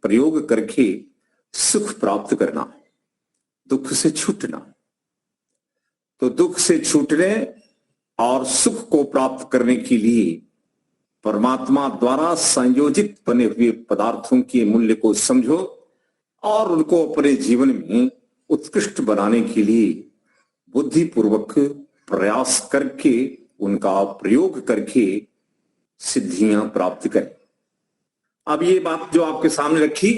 प्रयोग करके सुख प्राप्त करना, दुख से छूटना। तो दुख से छूटने और सुख को प्राप्त करने के लिए परमात्मा द्वारा संयोजित बने हुए पदार्थों के मूल्य को समझो और उनको अपने जीवन में उत्कृष्ट बनाने के लिए बुद्धिपूर्वक प्रयास करके उनका प्रयोग करके सिद्धियां प्राप्त करें। अब ये बात जो आपके सामने रखी,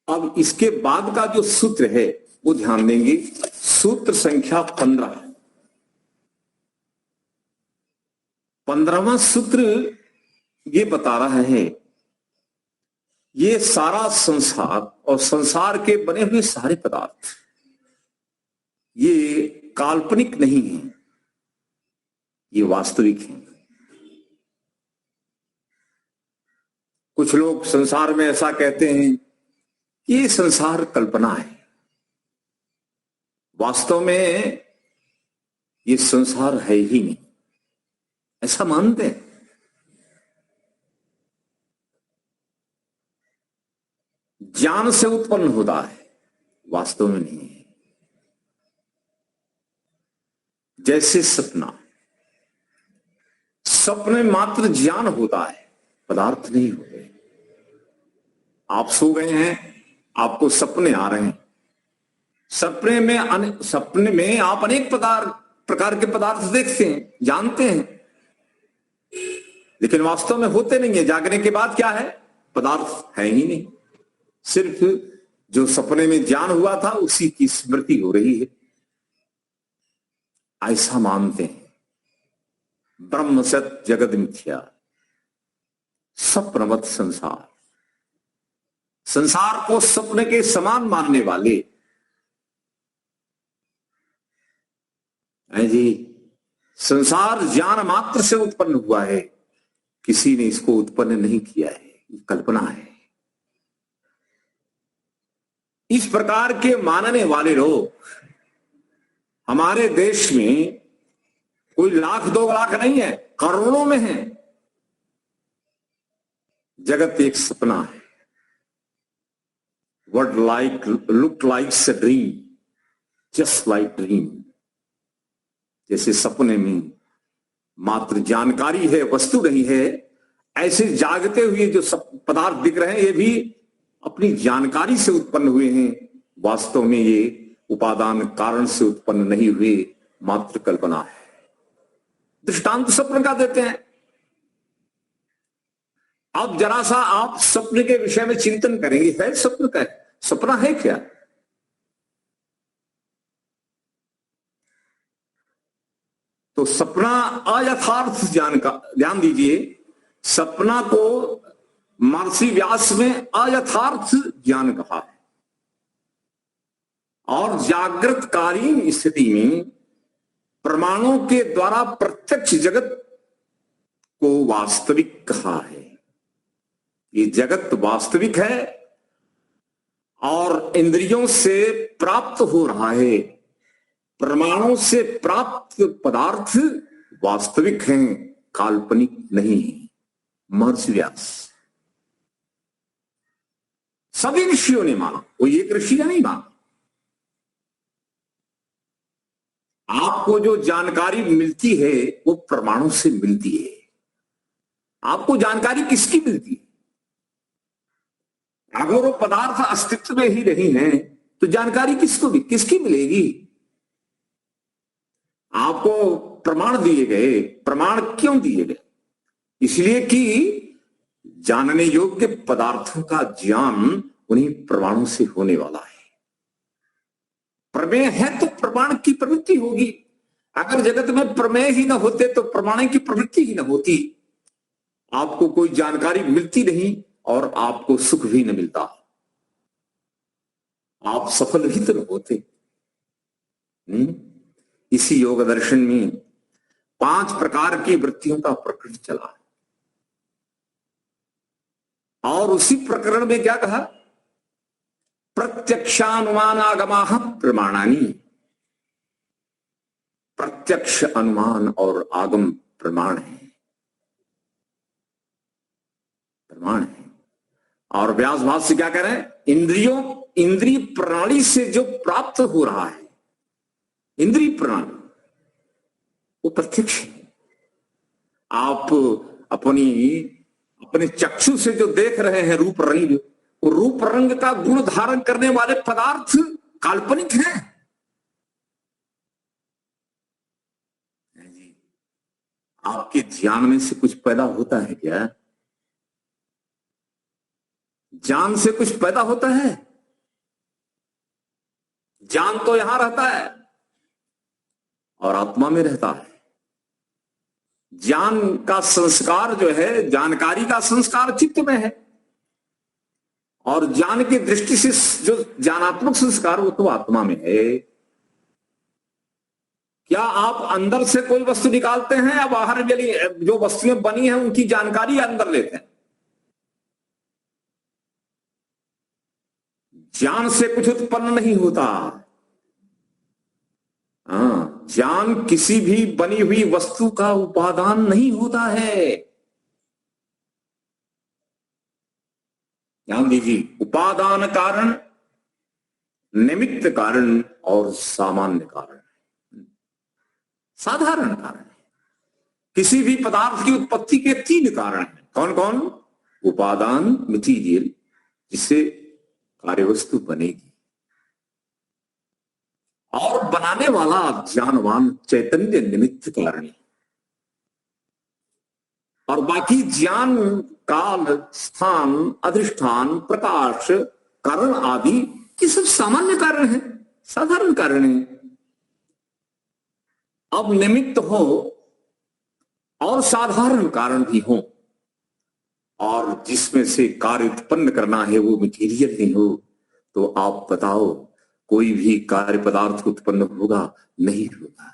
अब इसके बाद का जो सूत्र है वो ध्यान देंगे। सूत्र संख्या 15वां सूत्र ये बता रहा है, ये सारा संसार और संसार के बने हुए सारे पदार्थ ये काल्पनिक नहीं है, ये वास्तविक है। कुछ लोग संसार में ऐसा कहते हैं, ये संसार कल्पना है, वास्तव में ये संसार है ही नहीं, ऐसा मानते हैं। ज्ञान से उत्पन्न होता है, वास्तव में नहीं है। जैसे सपना, सपने मात्र ज्ञान होता है, पदार्थ नहीं होते। आप सो गए हैं, आपको सपने आ रहे हैं, सपने में आप अनेक प्रकार के पदार्थ देखते हैं, जानते हैं, लेकिन वास्तव में होते नहीं है। जागने के बाद क्या है? पदार्थ है ही नहीं, सिर्फ जो सपने में ज्ञान हुआ था उसी की स्मृति हो रही है, ऐसा मानते हैं। ब्रह्म सत जगत मिथ्या, स्वप्नवत संसार, संसार को सपने के समान मानने वाले हैं जी। संसार ज्ञान मात्र से उत्पन्न हुआ है, किसी ने इसको उत्पन्न नहीं किया है, कल्पना है। इस प्रकार के मानने वाले लोग हमारे देश में कोई लाख 2 लाख नहीं है, करोड़ों में है। जगत एक सपना है। What look like a dream, just like dream। जैसे सपने में मात्र जानकारी है, वस्तु नहीं है, ऐसे जागते हुए जो सब पदार्थ दिख रहे हैं ये भी अपनी जानकारी से उत्पन्न हुए हैं, वास्तव में ये उपादान कारण से उत्पन्न नहीं हुए, मात्र कल्पना है। दृष्टांत स्वप्न का देते हैं। अब जरा सा आप स्वप्न के विषय में चिंतन करेंगे, है स्वप्न का, सपना है क्या? तो सपना अयथार्थ ध्यान दीजिए, सपना को महर्षि व्यास में अयथार्थ ज्ञान कहा है, और जागृतकालीन स्थिति में प्रमाणों के द्वारा प्रत्यक्ष जगत को वास्तविक कहा है। ये जगत वास्तविक है और इंद्रियों से प्राप्त हो रहा है, प्रमाणों से प्राप्त पदार्थ वास्तविक हैं, काल्पनिक नहीं है। महर्षि व्यास सभी ऋषियों ने माना, कोई एक ऋषि ने नहीं माना। आपको जो जानकारी मिलती है वो प्रमाणों से मिलती है। आपको जानकारी किसकी मिलती है? अगर वो पदार्थ अस्तित्व में ही नहीं है तो जानकारी किसकी मिलेगी? आपको प्रमाण दिए गए। प्रमाण क्यों दिए गए? इसलिए कि जानने योग्य पदार्थों का ज्ञान उन्हीं प्रमाणों से होने वाला है। प्रमेय है तो प्रमाण की प्रवृत्ति होगी। अगर जगत में प्रमेय ही न होते तो प्रमाण की प्रवृत्ति ही न होती। आपको कोई जानकारी मिलती नहीं और आपको सुख भी न मिलता, आप सफल ही तो न होते। इसी योग दर्शन में 5 प्रकार की वृत्तियों का प्रकरण चला और उसी प्रकरण में क्या कहा? प्रत्यक्षानुमानागमाः प्रमाणानि। प्रत्यक्ष अनुमान और आगम प्रमाण है। और व्यास भाष्य क्या कह रहे हैं? इंद्रिय प्रणाली से जो प्राप्त हो रहा है, इंद्रिय प्रणाली वो प्रत्यक्ष है। आप अपने चक्षु से जो देख रहे हैं रूप रंग, वो रूप रंग का गुण धारण करने वाले पदार्थ काल्पनिक हैं। आपके ज्ञान में से कुछ पैदा होता है क्या? ज्ञान से कुछ पैदा होता है? ज्ञान तो यहां रहता है और आत्मा में रहता है। ज्ञान का संस्कार जो है, जानकारी का संस्कार चित्त में है, और ज्ञान की दृष्टि से जो ज्ञानात्मक संस्कार वो तो आत्मा में है। क्या आप अंदर से कोई वस्तु निकालते हैं या बाहर जो वस्तुएं बनी हैं उनकी जानकारी अंदर लेते हैं? ज्ञान से कुछ उत्पन्न नहीं होता। हाँ, ज्ञान किसी भी बनी हुई वस्तु का उपादान नहीं होता है। ध्यान दीजिए, उपादान कारण, निमित्त कारण और सामान्य कारण, साधारण कारण है। किसी भी पदार्थ की उत्पत्ति के 3 कारण हैं। कौन कौन? उपादान, मटीरियल, जिससे कार्यवस्तु बनेगी, और बनाने वाला ज्ञानवान चैतन्य निमित्त कारण, और बाकी ज्ञान, काल, स्थान, अधिष्ठान, प्रकाश, कारण आदि ये सब सामान्य कारण है, साधारण कारण है। अब निमित्त हो और साधारण कारण भी हो, और जिसमें से कार्य उत्पन्न करना है वो मटीरियल नहीं हो, तो आप बताओ कोई भी कार्य पदार्थ उत्पन्न होगा? नहीं होगा।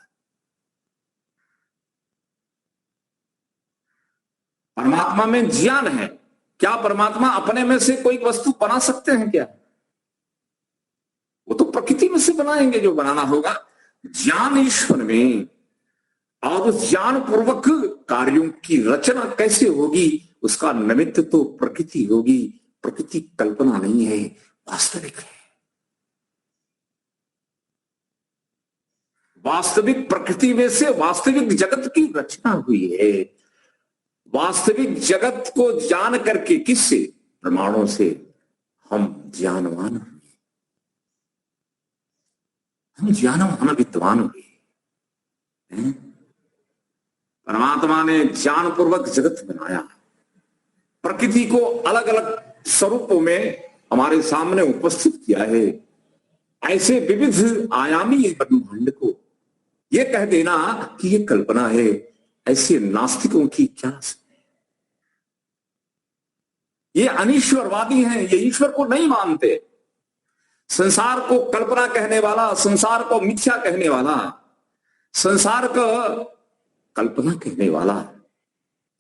परमात्मा में ज्ञान है। क्या परमात्मा अपने में से कोई वस्तु बना सकते हैं क्या? वो तो प्रकृति में से बनाएंगे जो बनाना होगा। ज्ञान ईश्वर में, और उस ज्ञान पूर्वक कार्यों की रचना कैसे होगी, उसका निमित्त तो प्रकृति होगी। प्रकृति कल्पना नहीं है, वास्तविक है। वास्तविक प्रकृति में से वास्तविक जगत की रचना हुई है। वास्तविक जगत को जान करके, किससे? प्रमाणों से हम ज्ञानवान हुए, हम ज्ञानवान विद्वान हुए। परमात्मा ने ज्ञान पूर्वक जगत बनाया, प्रकृति को अलग अलग स्वरूपों में हमारे सामने उपस्थित किया है। ऐसे विविध आयामी ब्रह्मांड को यह कह देना कि यह कल्पना है, ऐसे नास्तिकों की क्या? ये अनीश्वरवादी हैं, ये ईश्वर को नहीं मानते। संसार को कल्पना कहने वाला, संसार को मिथ्या कहने वाला, संसार को कल्पना कहने वाला,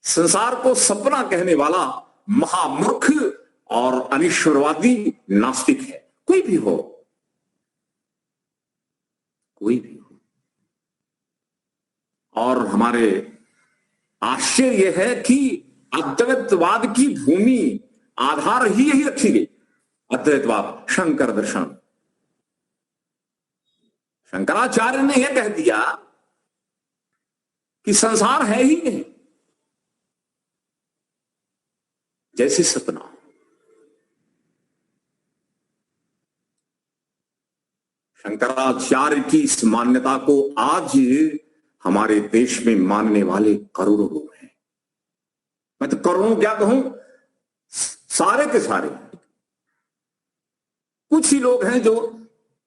संसार को सपना कहने वाला महामूर्ख और अनीश्वरवादी नास्तिक है। कोई भी हो, कोई भी हो। और हमारे आश्चर्य है कि अद्वैतवाद की भूमि आधार ही यही रखी गई। अद्वैतवाद, शंकर दर्शन। शंकराचार्य ने यह कह दिया कि संसार है ही नहीं, जैसे सपना। शंकराचार्य की इस मान्यता को आज हमारे देश में मानने वाले करोड़ों लोग हैं। मैं तो करोड़ों क्या कहूं, सारे के सारे। कुछ ही लोग हैं जो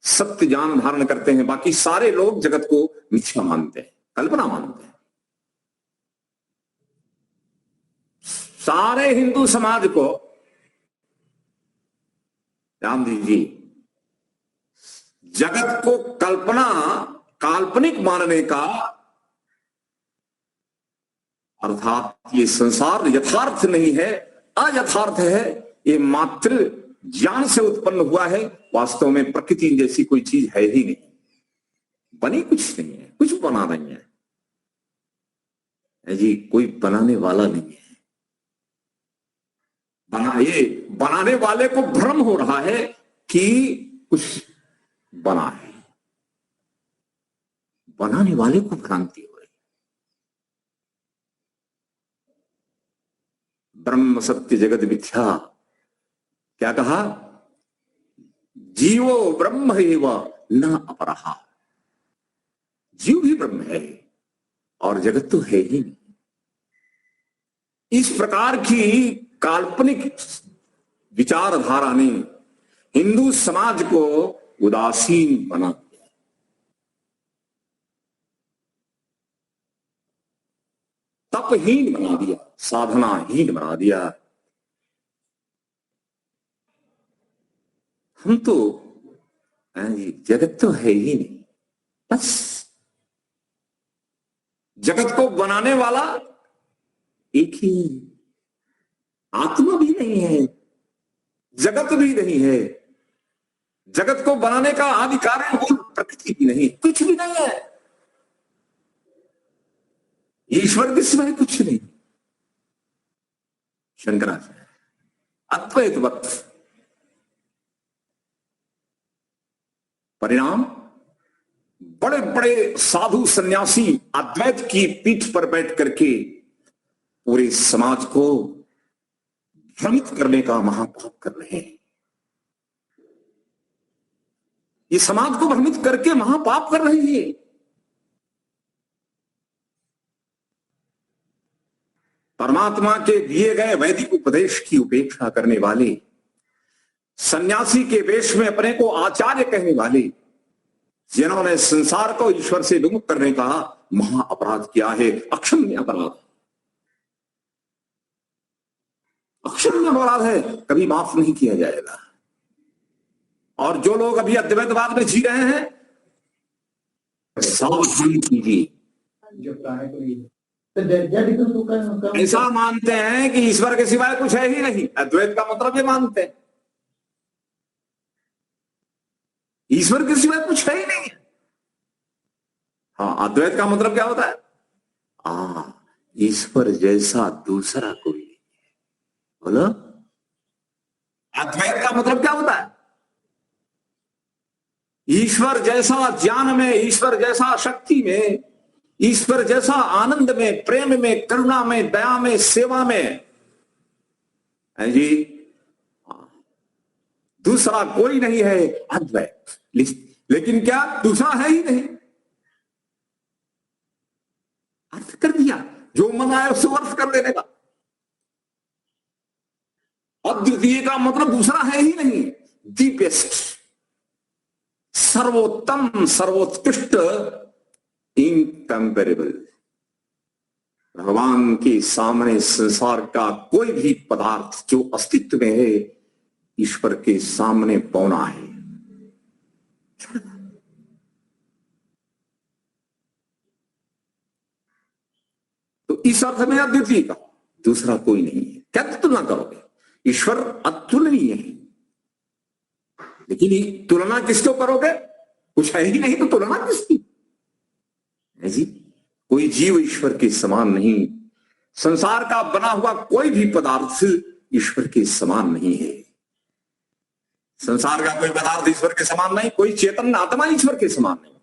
सत्य ज्ञान धारण करते हैं, बाकी सारे लोग जगत को मिथ्या मानते हैं, कल्पना मानते हैं। सारे हिंदू समाज को ध्यान दीजिए, जगत को कल्पना, काल्पनिक मानने का अर्थात ये संसार यथार्थ नहीं है, अयथार्थ है, ये मात्र ज्ञान से उत्पन्न हुआ है। वास्तव में प्रकृति जैसी कोई चीज है ही नहीं, बनी कुछ नहीं है, कुछ बना नहीं है जी, कोई बनाने वाला नहीं है। ये बनाने वाले को भ्रम हो रहा है कि कुछ बना है, बनाने वाले को भ्रांति हो रही। ब्रह्म सत्य जगत मिथ्या, क्या कहा? जीवो ब्रह्म एव न अपरहा। जीव भी ब्रह्म है और जगत तो है ही नहीं। इस प्रकार की काल्पनिक विचारधारा ने हिंदू समाज को उदासीन बना दिया, तपहीन बना दिया, साधनाहीन बना दिया। हम तो जगत तो है ही नहीं, बस जगत को बनाने वाला एक ही, आत्मा भी नहीं है, जगत भी नहीं है, जगत को बनाने का आदि कारण मूल प्रकृति भी नहीं, कुछ भी नहीं है। ईश्वर के सिवाय कुछ नहीं। शंकराचार्य अद्वैत वक्त परिणाम, बड़े बड़े साधु सन्यासी अद्वैत की पीठ पर बैठ करके पूरे समाज को भ्रमित करने का महापाप कर रहे हैं। ये समाज को भ्रमित करके महापाप कर रहे हैं। परमात्मा के दिए गए वैदिक उपदेश की उपेक्षा करने वाले, सन्यासी के वेश में अपने को आचार्य कहने वाले, जिन्होंने संसार को ईश्वर से विमुख करने का महा अपराध किया है, अक्षम्य अपराध, अक्षम्य अपराध है, कभी माफ नहीं किया जाएगा। और जो लोग अभी अद्वैतवाद में जी रहे हैं, सावधान कीजिए। ऐसा मानते हैं कि ईश्वर के सिवाय कुछ है ही नहीं, अद्वैत का मतलब ये मानते हैं ईश्वर के सिवाय कुछ है ही नहीं है। हाँ, अद्वैत का मतलब क्या होता है? ईश्वर जैसा दूसरा कोई नहीं है। बोलो, अद्वैत का मतलब क्या होता है? ईश्वर जैसा ज्ञान में, ईश्वर जैसा शक्ति में, ईश्वर जैसा आनंद में, प्रेम में, करुणा में, दया में, सेवा में, है जी, दूसरा कोई नहीं है, अद्वैत। लेकिन क्या दूसरा है ही नहीं? अर्थ कर दिया, जो मन आया उससे अर्थ कर देने का। अद्वितीय का मतलब दूसरा है ही नहीं, दी बेस्ट, सर्वोत्तम, सर्वोत्कृष्ट, इनकंपेरेबल। भगवान के सामने संसार का कोई भी पदार्थ जो अस्तित्व में है, ईश्वर के सामने पौना है। तो इस अर्थ में अद्वितीय का दूसरा कोई नहीं है। क्या तुलना करोगे? ईश्वर अतुलनीय है, लेकिन तुलना किसको करोगे? कुछ है ही नहीं तो तुलना किसकी है जी? कोई जीव ईश्वर के समान नहीं, संसार का बना हुआ कोई भी पदार्थ ईश्वर के समान नहीं है। संसार का कोई पदार्थ ईश्वर के समान नहीं, कोई चेतन आत्मा ईश्वर के समान नहीं।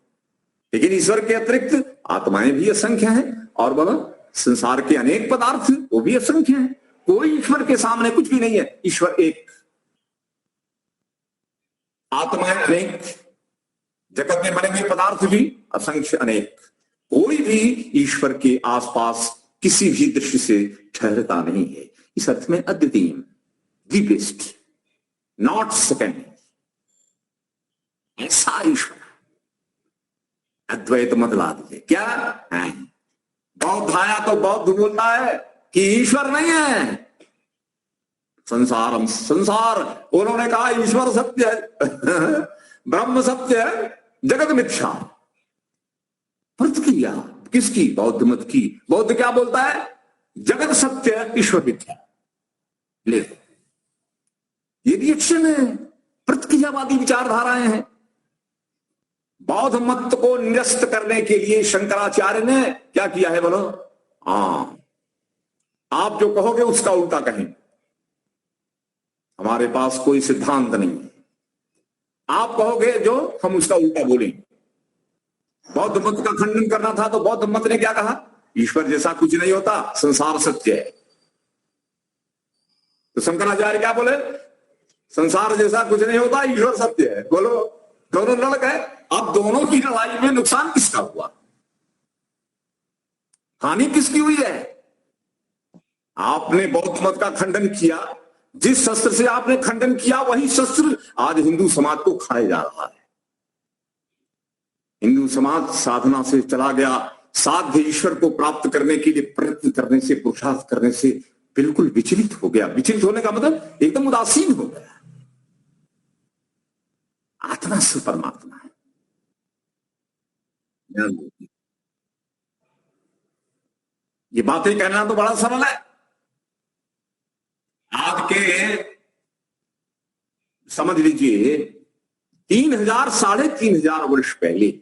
लेकिन ईश्वर के अतिरिक्त आत्माएं भी असंख्य हैं, और बोलो संसार के अनेक पदार्थ वो भी असंख्य हैं। कोई ईश्वर के सामने कुछ भी नहीं है। ईश्वर एक, आत्माएं अनेक, जगत में बने हुए पदार्थ भी असंख्य अनेक। कोई भी ईश्वर के आसपास किसी भी दृष्टि से ठहरता नहीं है। इस अर्थ में अद्वितीय, दी बेस्ट, नॉट सेकेंड, ऐसा ईश्वर। अद्वैत मत ला दीजिए। क्या है? बौद्ध आया तो बौद्ध बोलता है कि ईश्वर नहीं है, संसारम, संसार। उन्होंने कहा ईश्वर सत्य है, ब्रह्म सत्य है, जगत मिथ्या। प्रतिक्रिया किसकी? बौद्ध मत की। बौद्ध क्या बोलता है? जगत सत्य है, ईश्वर मिथ्या। ले, ये रिएक्शन है, प्रतिक्रियावादी विचारधाराएं हैं। बौद्ध मत को निरस्त करने के लिए शंकराचार्य ने क्या किया है? बोलो, आप जो कहोगे उसका उल्टा कहें। हमारे पास कोई सिद्धांत नहीं है। आप कहोगे जो, हम उसका उल्टा बोलेंगे। बौद्ध मत का खंडन करना था तो बौद्ध मत ने क्या कहा? ईश्वर जैसा कुछ नहीं होता, संसार सत्य है। तो शंकराचार्य क्या बोले? संसार जैसा कुछ नहीं होता, ईश्वर सत्य है। बोलो, दोनों लड़ गए। अब दोनों की लड़ाई में नुकसान किसका हुआ? हानि किसकी हुई है? आपने बौद्ध मत का खंडन किया, जिस शस्त्र से आपने खंडन किया वही शस्त्र आज हिंदू समाज को खाए जा रहा है। हिंदू समाज साधना से चला गया, साध्य ईश्वर को प्राप्त करने के लिए प्रयत्न करने से, पुरुषार्थ करने से बिल्कुल विचलित हो गया। विचलित होने का मतलब एकदम उदासीन हो गया। आत्मा से परमात्मा है। ये बातें कहना तो बड़ा सरल है। आज के समझ लीजिए 3000 3,500 वर्ष पहले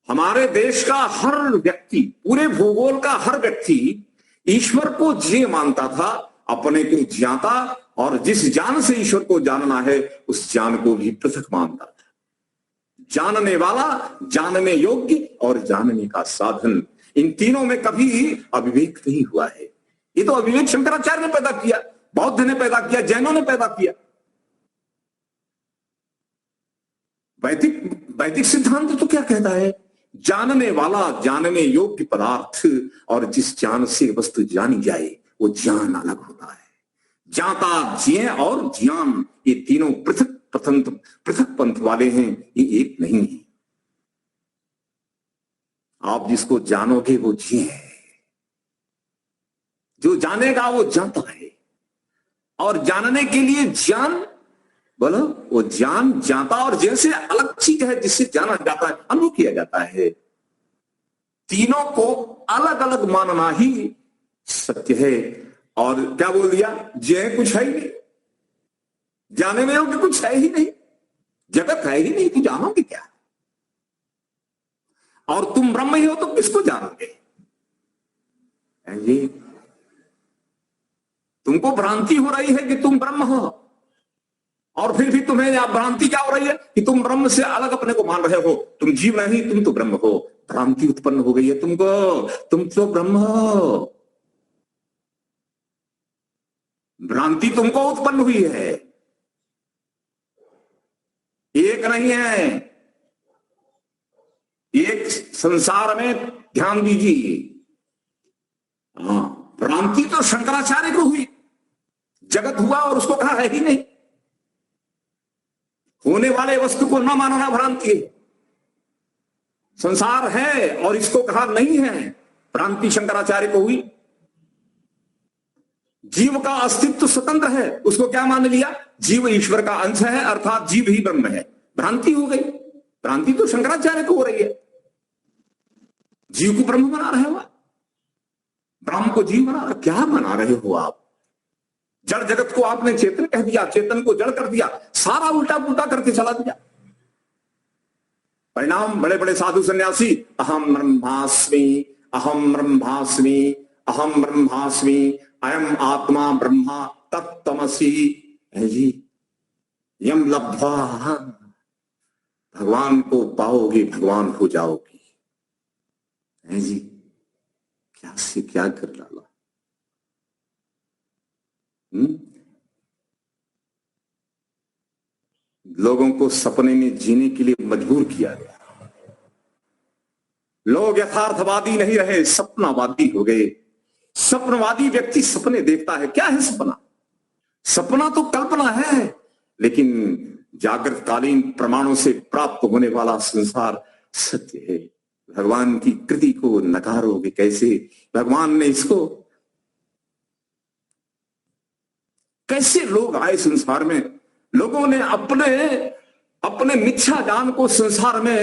हमारे देश का हर व्यक्ति, पूरे भूगोल का हर व्यक्ति ईश्वर को ज्ञेय मानता था, अपने को ज्ञाता, और जिस ज्ञान से ईश्वर को जानना है उस ज्ञान को भी पृथक मानता था। जानने वाला, जानने योग्य और जानने का साधन, इन तीनों में कभी अविवेक नहीं हुआ है। ये तो अविवेक शंकराचार्य ने पैदा किया, बौद्ध ने पैदा किया, जैनों ने पैदा किया। वैदिक सिद्धांत तो क्या कहता है? जानने वाला, जानने योग्य पदार्थ और जिस ज्ञान से वस्तु जानी जाए वो ज्ञान अलग होता है। ज्ञाता, ज्ञेय और ज्ञान, ये तीनों पृथक पृथक पंथ वाले हैं, ये एक नहीं है। आप जिसको जानोगे वो ज्ञेय है, जो जानेगा वो जानता है। और जानने के लिए ज्ञान, बोलो, वो ज्ञान, जानता और जैसे अलग चीज है जिससे जाना जाता है, अनुभव किया जाता है। तीनों को अलग अलग मानना ही सत्य है। और क्या बोल दिया? ज्ञेय कुछ है ही नहीं, जाने में योग्य कुछ है ही नहीं, जगत है ही नहीं, तो जानोगे क्या? और तुम ब्रह्म ही हो तो किसको जानोगे? ये तुमको भ्रांति हो रही है कि तुम ब्रह्म हो, और फिर भी तुम्हें भ्रांति क्या हो रही है कि तुम ब्रह्म से अलग अपने को मान रहे हो। तुम जीव नहीं, तुम तो ब्रह्म हो। भ्रांति उत्पन्न हो गई है तुमको, तुम तो ब्रह्म हो। भ्रांति तुमको उत्पन्न हुई है, एक नहीं है। एक संसार में ध्यान दीजिए। हाँ, भ्रांति तो शंकराचार्य को हुई, जगत हुआ और उसको कहा है ही नहीं। होने वाले वस्तु को न मानना भ्रांति है। संसार है और इसको कहा नहीं है, भ्रांति शंकराचार्य को हुई। जीव का अस्तित्व स्वतंत्र है, उसको क्या मान लिया? जीव ईश्वर का अंश है, अर्थात जीव ही ब्रह्म है। भ्रांति हो गई। भ्रांति तो शंकराचार्य को हो रही है। जीव को ब्रह्म बना रहे हो, ब्रह्म को जीव बना रहे, क्या बना रहे हो आप? जड़ जगत को आपने चेतन कह दिया, चेतन को जड़ कर दिया, सारा उल्टा पुल्टा करके चला दिया। परिणाम, बड़े बड़े साधु सन्यासी अहम ब्रह्मास्मि, अहम ब्रह्मास्मि, अहम ब्रह्मास्मि, अयम आत्मा ब्रह्मा तत्तमसि जी, यम लब्ध्वा, भगवान को पाओगे भगवान हो जाओगे। है जी, क्या से क्या कर डाला। लोगों को सपने में जीने के लिए मजबूर किया गया। लोग यथार्थवादी नहीं रहे, सपनावादी हो गए। सपनवादी व्यक्ति सपने देखता है। क्या है सपना? सपना तो कल्पना है, लेकिन जागृतकालीन प्रमाणों से प्राप्त होने वाला संसार सत्य है। भगवान की कृति को नकारोगे कैसे? भगवान ने इसको, कैसे लोग आए संसार में? लोगों ने अपने मिथ्या ज्ञान को संसार में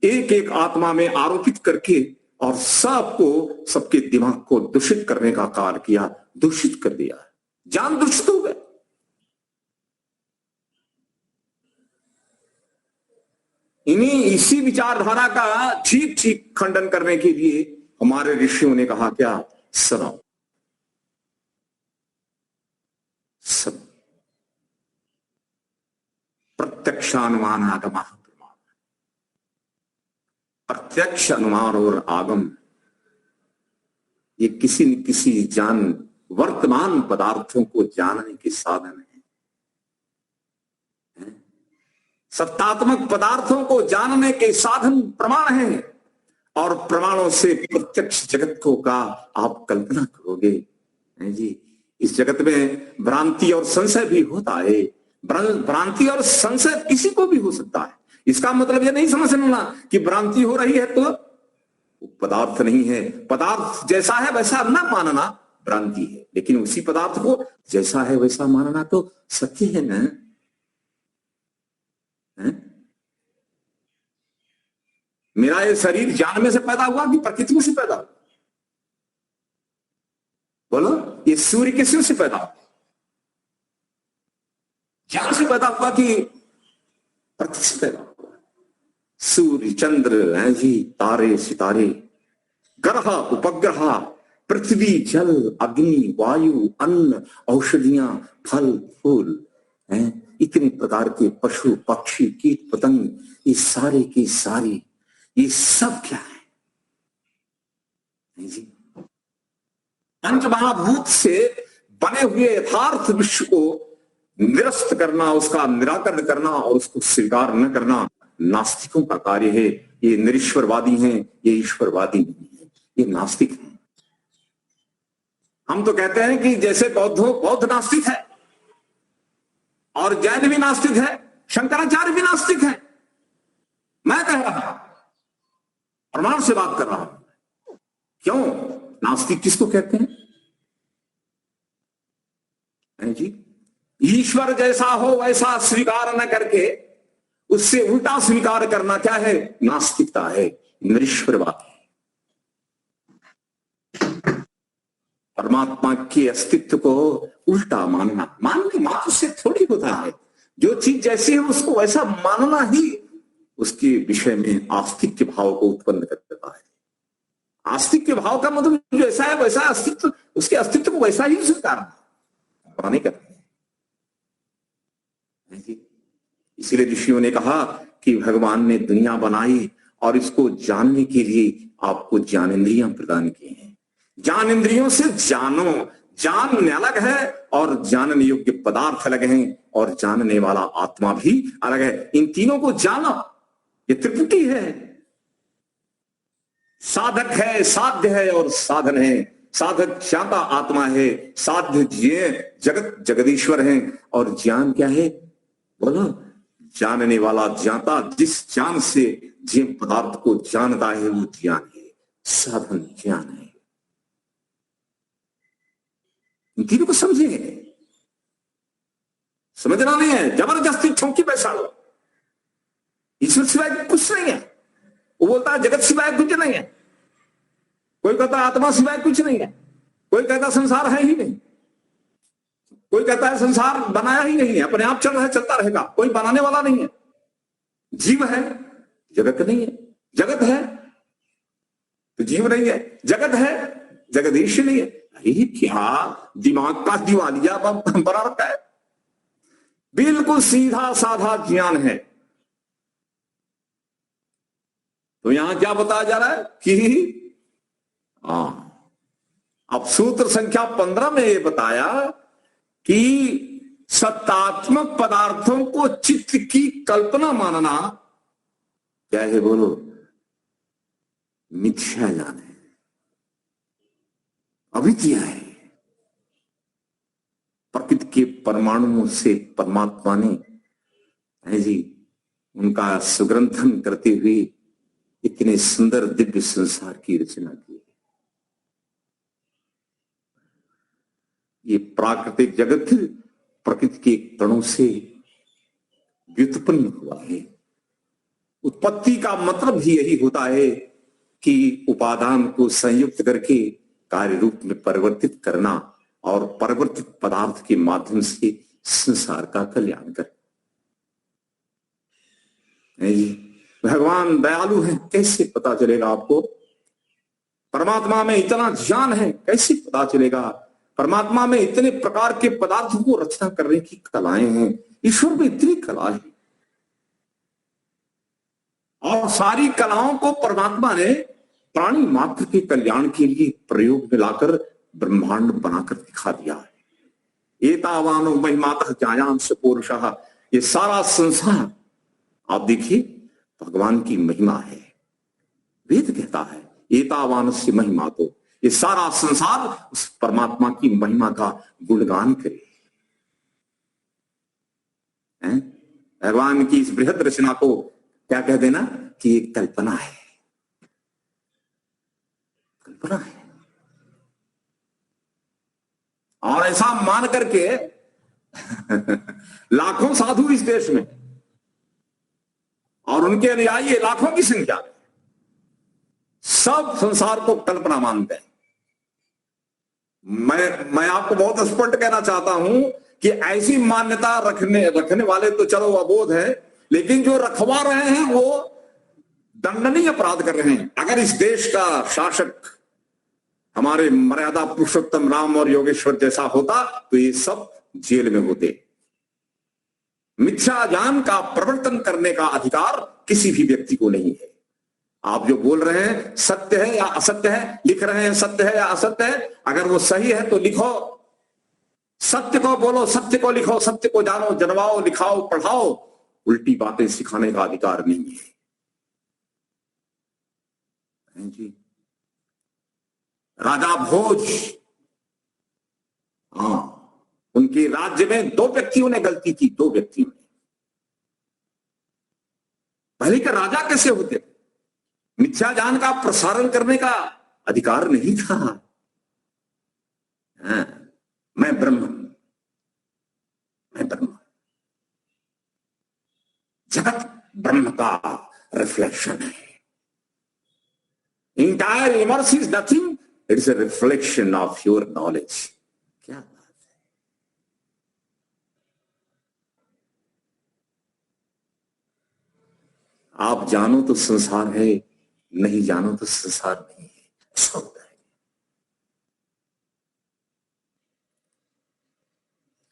एक एक आत्मा में आरोपित करके और सबको, सबके दिमाग को दूषित करने का कार्य किया, दूषित कर दिया। ज्ञान दूषित हो गया। इसी विचारधारा का ठीक ठीक खंडन करने के लिए हमारे ऋषियों ने कहा क्या? सुनो, प्रत्यक्षानुमान आगम। प्रत्यक्ष अनुमान और आगम ये किसी न किसी वर्तमान पदार्थों को जानने के साधन है। सत्तात्मक पदार्थों को जानने के साधन प्रमाण हैं, और प्रमाणों से प्रत्यक्ष जगत को का आप कल्पना करोगे जी। इस जगत में भ्रांति और संशय भी होता है। भ्रांति और संशय किसी को भी हो सकता है। इसका मतलब यह नहीं समझना कि भ्रांति हो रही है तो पदार्थ नहीं है। पदार्थ जैसा है वैसा न मानना भ्रांति है, लेकिन उसी पदार्थ को जैसा है वैसा मानना तो सत्य है ना। मेरा ये शरीर ज्ञान में से पैदा हुआ कि प्रकृति में से पैदा हुआ? बोलो, ये सूर्य किसमें से पैदा हुआ? ज्ञान से पैदा हुआ कि प्रकृति से पैदा हुआ? सूर्य, चंद्र हैं जी, तारे, सितारे, ग्रह, उपग्रह, पृथ्वी, जल, अग्नि, वायु, अन्न, औषधियां, फल, फूल हैं, इतने प्रकार के पशु, पक्षी, कीट, पतंग, ये सारे के सारे, ये सब क्या है जी? पंचमहाभूत से बने हुए यथार्थ विश्व को निरस्त करना, उसका निराकरण करना और उसको स्वीकार न करना नास्तिकों का कार्य है। ये निरीश्वरवादी हैं, ये ईश्वरवादी नहीं है, ये नास्तिक हैं। हम तो कहते हैं कि जैसे बौद्ध नास्तिक है और जैन भी नास्तिक है, शंकराचार्य भी नास्तिक है। मैं कह रहा हूं, प्रमाण से बात कर रहा हूं। क्यों? नास्तिक किसको कहते हैं जी? ईश्वर जैसा हो वैसा स्वीकार न करके उससे उल्टा स्वीकार करना क्या है? नास्तिकता है, निरीश्वरवाद है। परमात्मा के अस्तित्व को उल्टा मानना, मानने मात्र से थोड़ी होता है। जो चीज जैसी है उसको वैसा मानना ही उसके विषय में आस्तिक के भाव को उत्पन्न कर देता है। आस्तिक के भाव का मतलब जैसा है वैसा अस्तित्व, उसके अस्तित्व को वैसा ही स्वीकारना नहीं करते। इसीलिए ऋषियों ने कहा कि भगवान ने दुनिया बनाई और इसको जानने के लिए आपको ज्ञानेंद्रियां प्रदान की हैं। ज्ञान इंद्रियों से जानो, जानने अलग है और जानने योग्य पदार्थ अलग हैं, और जानने वाला आत्मा भी अलग है। इन तीनों को जाना, ये त्रिपुटी है। साधक है, साध्य है और साधन है। साधक ज्ञाता आत्मा है, साध्य जगत जगदीश्वर है, और ज्ञान क्या है? बोलो, जानने वाला ज्ञाता, जिस ज्ञान से जिन पदार्थ को जानता है वो ज्ञान है, साधन ज्ञान है। इन तीनों को समझेंगे, समझना नहीं है, जबरदस्ती ठोंकी बैठा लो। ईश्वर सिवाय कुछ नहीं है। वो बोलता है जगत सिवाय कुछ नहीं है, कोई कहता है आत्मा सिवाय कुछ नहीं है, कोई कहता है संसार है ही नहीं, कोई कहता है संसार बनाया ही नहीं है, अपने आप चल रहा है, चलता रहेगा, कोई बनाने वाला नहीं है। जीव है, जगत नहीं है। जगत है तो जीव नहीं है, जगत है जगदीश नहीं है। अरे क्या दिमाग का दिवालिया बना रखा है। बिल्कुल सीधा साधा ज्ञान है। तो यहां क्या बताया जा रहा है कि अब सूत्र संख्या 15 में ये बताया कि सत्तात्मक पदार्थों को चित्त की कल्पना मानना क्या है? बोलो, मिथ्या ज्ञान है, अविद्या है। प्रकृति के परमाणुओं से परमात्मा ने है जी उनका सुग्रंथन करते हुए इतने सुंदर दिव्य संसार की रचना की है। ये प्राकृतिक जगत प्रकृति के कणों से व्युत्पन्न हुआ है। उत्पत्ति का मतलब भी यही होता है कि उपादान को संयुक्त करके कार्य रूप में परिवर्तित करना और परिवर्तित पदार्थ के माध्यम से संसार का कल्याण करना। भगवान दयालु है, कैसे पता चलेगा आपको? परमात्मा में इतना ज्ञान है, कैसे पता चलेगा? परमात्मा में इतने प्रकार के पदार्थों को रचना करने की कलाएं हैं। ईश्वर में इतनी कला है, और सारी कलाओं को परमात्मा ने प्राणी मात्र के कल्याण के लिए प्रयोग में लाकर ब्रह्मांड बनाकर दिखा दिया है। एतावानो महिमातः जायांश पुरुषः, ये सारा संसार आप देखिए भगवान की महिमा है। वेद कहता है एतावानस्य महिमा, तो ये सारा संसार उस परमात्मा की महिमा का गुणगान करे। भगवान की इस बृहद रचना को क्या कह देना कि ये कल्पना है, कल्पना है। और ऐसा मान करके लाखों साधु इस देश में और उनके अनुयायी लाखों की संख्या में सब संसार को कल्पना मानते हैं। मैं आपको बहुत स्पष्ट कहना चाहता हूं कि ऐसी मान्यता रखने वाले तो चलो अबोध है, लेकिन जो रखवा रहे हैं वो दंडनीय अपराध कर रहे हैं। अगर इस देश का शासक हमारे मर्यादा पुरुषोत्तम राम और योगेश्वर जैसा होता तो ये सब जेल में होते। मिथ्या ज्ञान का प्रवर्तन करने का अधिकार किसी भी व्यक्ति को नहीं है। आप जो बोल रहे हैं सत्य है या असत्य है, लिख रहे हैं सत्य है या असत्य है, अगर वो सही है तो लिखो, सत्य को बोलो, सत्य को लिखो, सत्य को जानो, जनवाओ, लिखाओ, पढ़ाओ। उल्टी बातें सिखाने का अधिकार नहीं है जी। राजा भोज, हाँ, उनके राज्य में 2 व्यक्तियों ने गलती की, 2 व्यक्तियों ने। पहले के राजा कैसे होते? मिथ्या ज्ञान का प्रसारण करने का अधिकार नहीं था। मैं ब्रह्म, मैं ब्रह्म, जगत ब्रह्म का रिफ्लेक्शन है। Entire universe is nothing, it is a reflection of your knowledge. क्या बात है। आप जानो तो संसार है, नहीं जानो तो संसार नहीं है, ऐसा होता है।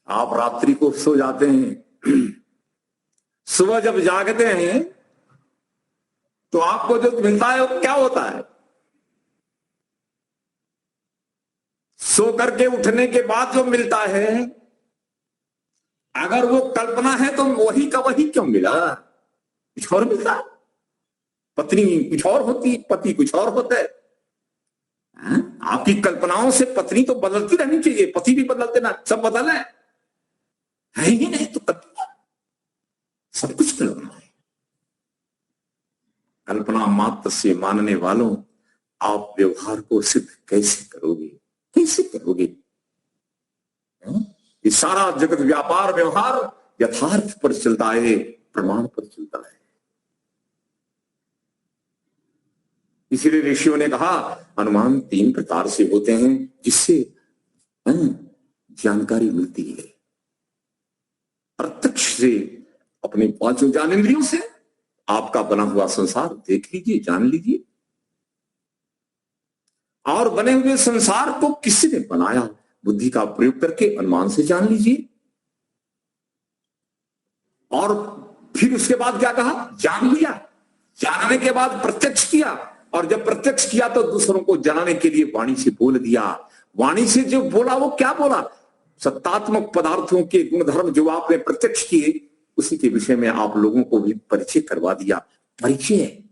आप रात्रि को सो जाते हैं, सुबह जब जागते हैं तो आपको जो मिलता है वो क्या होता है? सो करके उठने के बाद जो मिलता है, अगर वो कल्पना है तो वही का वही क्यों मिला? कुछ और मिलता। पत्नी कुछ और होती, पति कुछ और होता है। आपकी कल्पनाओं से पत्नी तो बदलती रहनी चाहिए, पति भी बदलते ना, सब बदल है ही नहीं तो कल्पना, सब कुछ कल्पना है। कल्पना मात्र से मानने वालों, आप व्यवहार को सिद्ध कैसे करोगे? कैसे करोगे? ये सारा जगत व्यापार व्यवहार यथार्थ पर चलता है, प्रमाण पर चलता है। इसीलिए ऋषियों ने कहा अनुमान 3 प्रकार से होते हैं जिससे जानकारी मिलती है। प्रत्यक्ष से, अपने 5 ज्ञानेंद्रियों से आपका बना हुआ संसार देख लीजिए, जान लीजिए। और बने हुए संसार को किसने बनाया, बुद्धि का प्रयोग करके अनुमान से जान लीजिए। और फिर उसके बाद क्या कहा? जान लिया। जानने के बाद प्रत्यक्ष किया, और जब प्रत्यक्ष किया तो दूसरों को जनाने के लिए वाणी से बोल दिया। वाणी से जो बोला वो क्या बोला? सत्तात्मक पदार्थों के गुणधर्म जो आपने प्रत्यक्ष किए, उसी के विषय में आप लोगों को भी परिचय करवा दिया। परिचय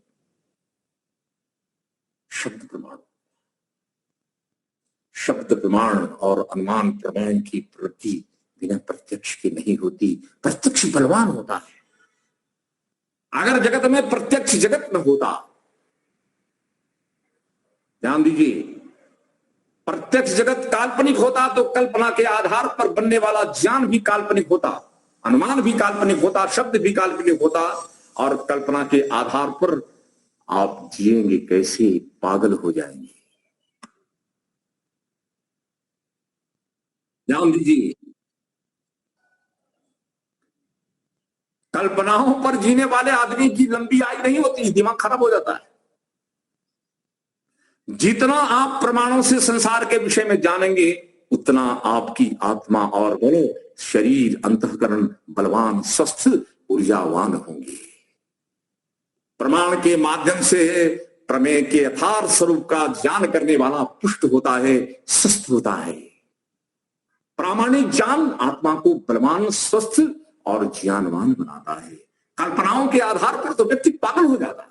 शब्द प्रमाण, शब्द प्रमाण और अनुमान प्रमाण की प्रवृत्ति बिना प्रत्यक्ष की नहीं होती। प्रत्यक्ष बलवान होता है। अगर जगत में प्रत्यक्ष जगत न होता, ध्यान दीजिए, प्रत्यक्ष जगत काल्पनिक होता तो कल्पना के आधार पर बनने वाला ज्ञान भी काल्पनिक होता, अनुमान भी काल्पनिक होता, शब्द भी काल्पनिक होता, और कल्पना के आधार पर आप जिएंगे कैसे? पागल हो जाएंगे। ध्यान दीजिए, कल्पनाओं पर जीने वाले आदमी की लंबी आयु नहीं होती, दिमाग खराब हो जाता है। जितना आप प्रमाणों से संसार के विषय में जानेंगे, उतना आपकी आत्मा और बोलो शरीर, अंतःकरण बलवान, स्वस्थ, ऊर्जावान होंगे। प्रमाण के माध्यम से प्रमेय के यथार्थ स्वरूप का ज्ञान करने वाला पुष्ट होता है, स्वस्थ होता है। प्रामाणिक ज्ञान आत्मा को बलवान, स्वस्थ और ज्ञानवान बनाता है। कल्पनाओं के आधार पर तो व्यक्ति पागल हो जाता है।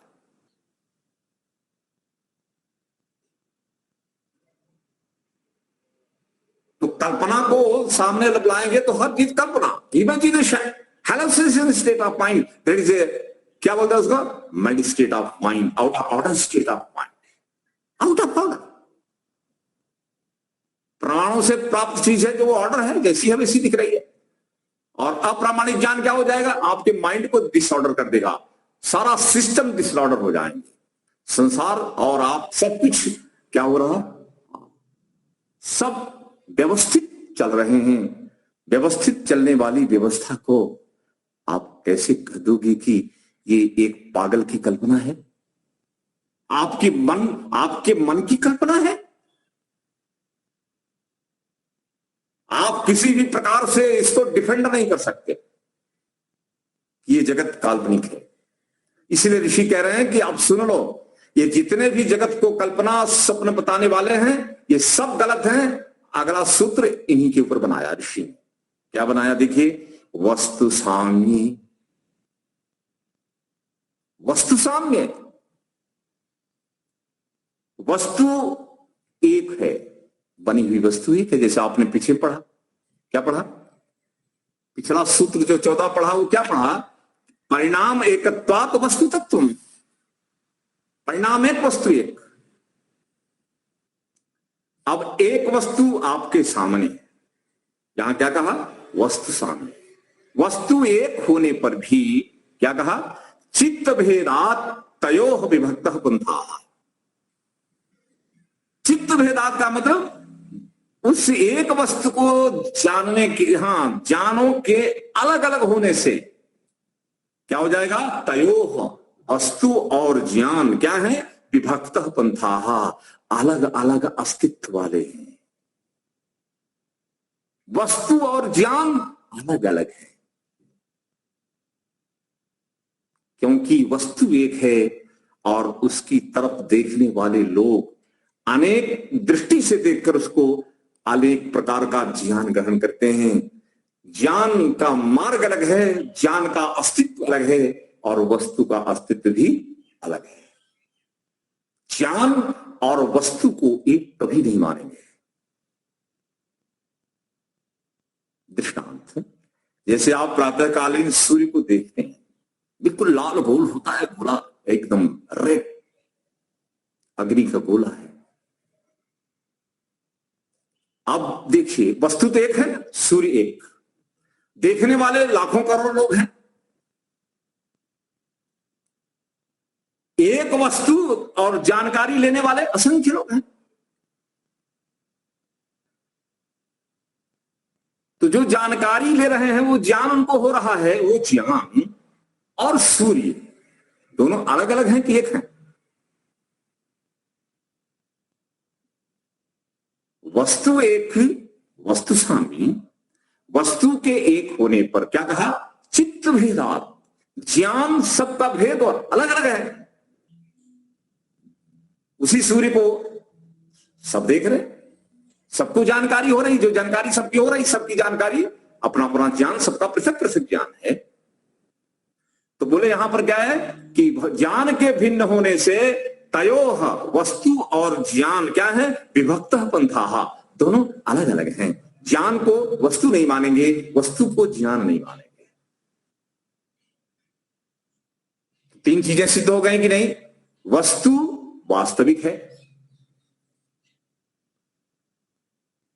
तो कल्पना को सामने लाएंगे तो हर चीज कल्पना, imagination, hallucination state of mind, that is a, क्या बोलते हैं उसको, mind state of mind, out of order state of mind, out of order. प्राणों से प्राप्त चीज है जो वो ऑर्डर है, जैसी है वैसी दिख रही है। और अप्रामाणिक ज्ञान क्या हो जाएगा, आपके माइंड को डिसऑर्डर कर देगा, सारा सिस्टम डिसऑर्डर हो जाएंगे, संसार और आप सब कुछ क्या हो रहा, सब व्यवस्थित चल रहे हैं। व्यवस्थित चलने वाली व्यवस्था को आप कैसे कह दोगे कि ये एक पागल की कल्पना है, आपके मन की कल्पना है। आप किसी भी प्रकार से इसको डिफेंड नहीं कर सकते, ये जगत काल्पनिक है। इसलिए ऋषि कह रहे हैं कि आप सुन लो, ये जितने भी जगत को कल्पना स्वप्न बताने वाले हैं ये सब गलत हैं। अगला सूत्र इन्हीं के ऊपर बनाया ऋषि ने। क्या बनाया देखिए, वस्तु साम्य। वस्तु साम्य, वस्तु एक है, बनी हुई वस्तु एक है। जैसे आपने पीछे पढ़ा, क्या पढ़ा, पिछला सूत्र जो 14 पढ़ा वो क्या पढ़ा, परिणाम एकत्वात् वस्तु तत्व। परिणाम एक, वस्तु एक। अब एक वस्तु आपके सामने, यहां क्या कहा, वस्तु सामने। वस्तु एक होने पर भी क्या कहा, चित्त भेदात तयोः विभक्तः पंथाः। चित्त भेदात का मतलब उस एक वस्तु को जानने के, ज्ञानों के अलग अलग होने से क्या हो जाएगा, तयोः, वस्तु और ज्ञान क्या है, विभक्तः पंथाः, अलग अलग अस्तित्व वाले हैं। वस्तु और ज्ञान अलग अलग है, क्योंकि वस्तु एक है और उसकी तरफ देखने वाले लोग अनेक दृष्टि से देखकर उसको अनेक प्रकार का ज्ञान ग्रहण करते हैं। ज्ञान का मार्ग अलग है, ज्ञान का अस्तित्व अलग है और वस्तु का अस्तित्व भी अलग है। ज्ञान और वस्तु को एक कभी नहीं मानेंगे। दृष्टांत, जैसे आप प्रातःकालीन सूर्य को देखते हैं, बिल्कुल लाल गोल होता है, गोला एकदम रेड, अग्नि का गोला है। अब देखिए, वस्तु तो एक है, सूर्य एक, देखने वाले लाखों करोड़ लोग हैं। एक वस्तु और जानकारी लेने वाले असंख्य लोग हैं। तो जो जानकारी ले रहे हैं, वो ज्ञान उनको हो रहा है, वो ज्ञान और सूर्य दोनों अलग अलग हैं कि एक हैं? वस्तु एक, वस्तु साम्य। वस्तु के एक होने पर क्या कहा, चित्त भेदात, ज्ञान सबका भेद और अलग अलग है। उसी सूर्य को सब देख रहे, सबको जानकारी हो रही, जो जानकारी सबकी हो रही, सबकी जानकारी, अपना अपना ज्ञान, सबका पृथक पृथक ज्ञान है। तो बोले यहां पर क्या है कि ज्ञान के भिन्न होने से तयोः, वस्तु और ज्ञान क्या है, विभक्तः पंथाः, दोनों अलग अलग हैं। ज्ञान को वस्तु नहीं मानेंगे, वस्तु को ज्ञान नहीं मानेंगे। तीन चीजें सिद्ध हो गई कि नहीं, वस्तु वास्तविक है,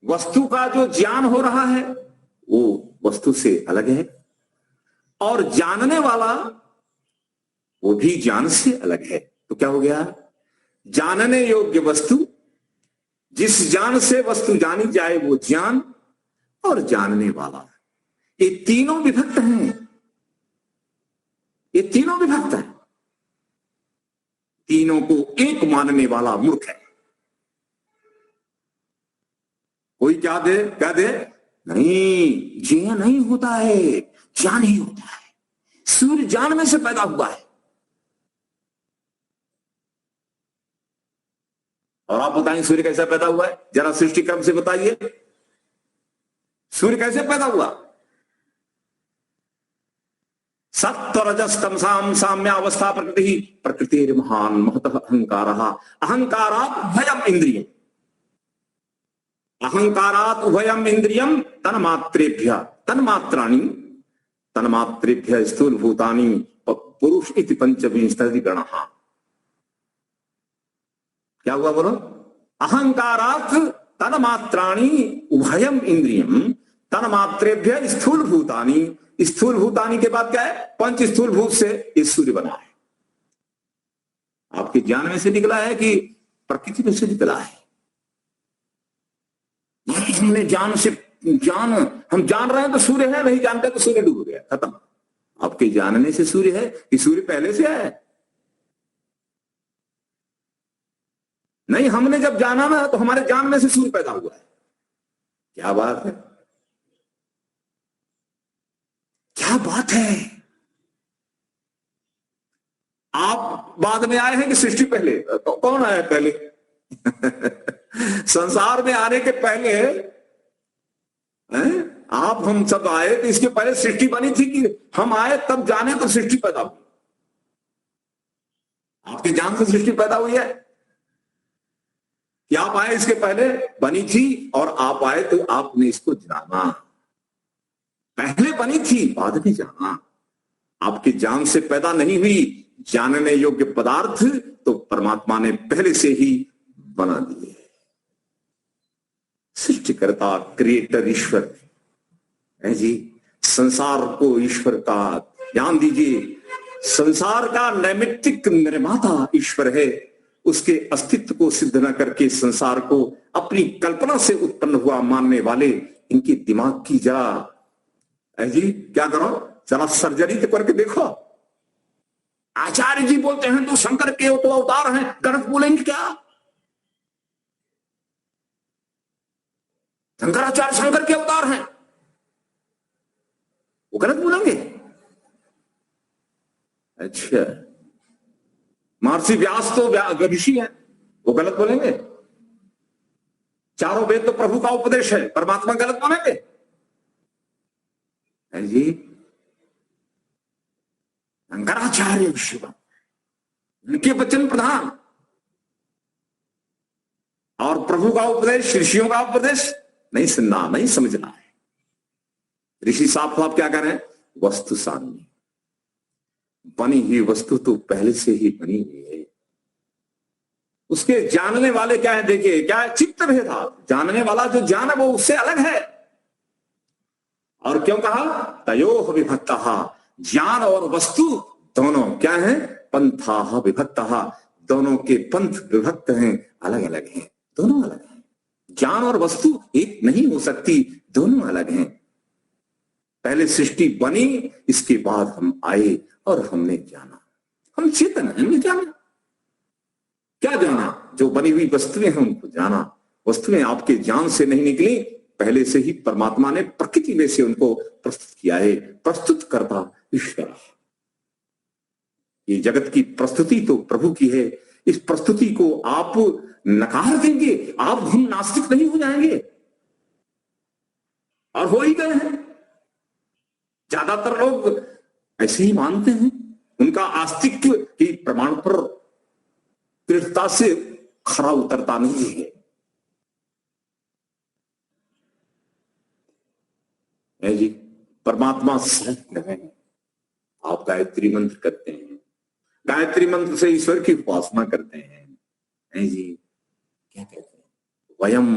वस्तु का जो ज्ञान हो रहा है वो वस्तु से अलग है, और जानने वाला वो भी ज्ञान से अलग है। तो क्या हो गया, जानने योग्य वस्तु, जिस ज्ञान से वस्तु जानी जाए वो ज्ञान, और जानने वाला, ये तीनों विभक्त हैं, ये तीनों विभक्त हैं। तीनों को एक मानने वाला मूर्ख है। कोई क्या दे, नहीं, ज्ञान नहीं होता है, ज्ञान ही होता है। सूर्य ज्ञान में से पैदा हुआ है, और आप बताएं सूर्य कैसे पैदा हुआ है, जरा सृष्टि क्रम से बताइए, सूर्य कैसे पैदा हुआ? सत्व रजस तमसाम साम्यावस्था प्रकृति, प्रकृति महान महतः अहंकार, अहंकारात भयम इंद्रियम, अहंकारात उभयम इंद्रियम तन्मात्रेभ्य, तन्मात्राणि, तन्मात्रेभ्य स्थूल भूतानि पुरुष इति पंचविंशति गणः। क्या हुआ बोलो? अहंकारात तन्मात्राणि उभयम इंद्रियम तन्मात्रेभ्य स्थूल भूतानि, स्थूल भूतानि के बाद क्या है? पंच स्थूल भूत से ये सूर्य बना है। आपके ज्ञान में से निकला है कि प्रकृति में से निकला है? हमने ज्ञान से ज्ञान, हम जान रहे हैं तो सूर्य है, नहीं जानते तो सूर्य डूब गया, खत्म। आपके जानने से सूर्य है कि सूर्य पहले से है? नहीं, हमने जब जाना ना तो हमारे जानने से सूर्य पैदा हुआ है। क्या बात है, क्या बात है। आप बाद में आए हैं कि सृष्टि पहले? तो कौन आया पहले? संसार में आने के पहले आप हम सब आए तो इसके पहले सृष्टि बनी थी कि हम आए तब जाने तो सृष्टि पैदा हुई? आपके जान से सृष्टि पैदा हुई है कि आप आए इसके पहले बनी थी और आप आए तो आपने इसको जाना? पहले बनी थी बाद में जाना। आपकी जान से पैदा नहीं हुई जानने योग्य पदार्थ, तो परमात्मा ने पहले से ही बना दिए। सृष्टिकर्ता क्रिएटर ईश्वर है जी। संसार को ईश्वर का ध्यान दीजिए, संसार का नैमित्तिक निर्माता ईश्वर है। उसके अस्तित्व को सिद्ध न करके संसार को अपनी कल्पना से उत्पन्न हुआ मानने वाले, इनकी दिमाग की जा है जी। क्या करो, जरा सर्जरी तो करके देखो। आचार्य जी बोलते हैं तो शंकर के तो अवतार हैं, गलत बोलेंगे क्या? शंकराचार्य शंकर के अवतार हैं, वो गलत बोलेंगे? अच्छा, महर्षि व्यास तो ऋषि हैं, वो गलत बोलेंगे? चारों वेद तो प्रभु का उपदेश है, परमात्मा गलत बोलेंगे? है जी। शंकराचार्य शिव, उनके वचन प्रधान, और प्रभु का उपदेश, ऋषियों का उपदेश नहीं सुनना, नहीं समझना है। ऋषि साफ साफ क्या करें? वस्तु सामने, बनी हुई वस्तु तो पहले से ही बनी हुई है। उसके जानने वाले क्या है? देखिए क्या है, चित्त भेदा। जानने वाला जो ज्ञान है वो उससे अलग है। और क्यों कहा? तयोः विभक्तः, ज्ञान और वस्तु दोनों क्या है? पंथाः विभक्तः, दोनों के पंथ विभक्त हैं, अलग अलग हैं, दोनों अलग हैं। ज्ञान और वस्तु एक नहीं हो सकती, दोनों अलग हैं। पहले सृष्टि बनी, इसके बाद हम आए और हमने जाना। हम चेतन हैं, हमने जाना। क्या जाना? जो बनी हुई वस्तुएं हैं उनको जाना। वस्तुएं आपके ज्ञान से नहीं निकली, पहले से ही परमात्मा ने प्रकृति में से उनको प्रस्तुत किया है। प्रस्तुत करता ईश्वर। ये जगत की प्रस्तुति तो प्रभु की है। इस प्रस्तुति को आप नकार देंगे, आप हम नास्तिक नहीं हो जाएंगे, और हो ही गए हैं। ज्यादातर लोग ऐसे ही मानते हैं। उनका आस्तिक की प्रमाण पर दृढ़ता से खरा उतरता नहीं है। जी, परमात्मा सत्य है। आप गायत्री मंत्र करते हैं, गायत्री मंत्र से ईश्वर की उपासना करते हैं। जी, क्या कहते हैं? वयम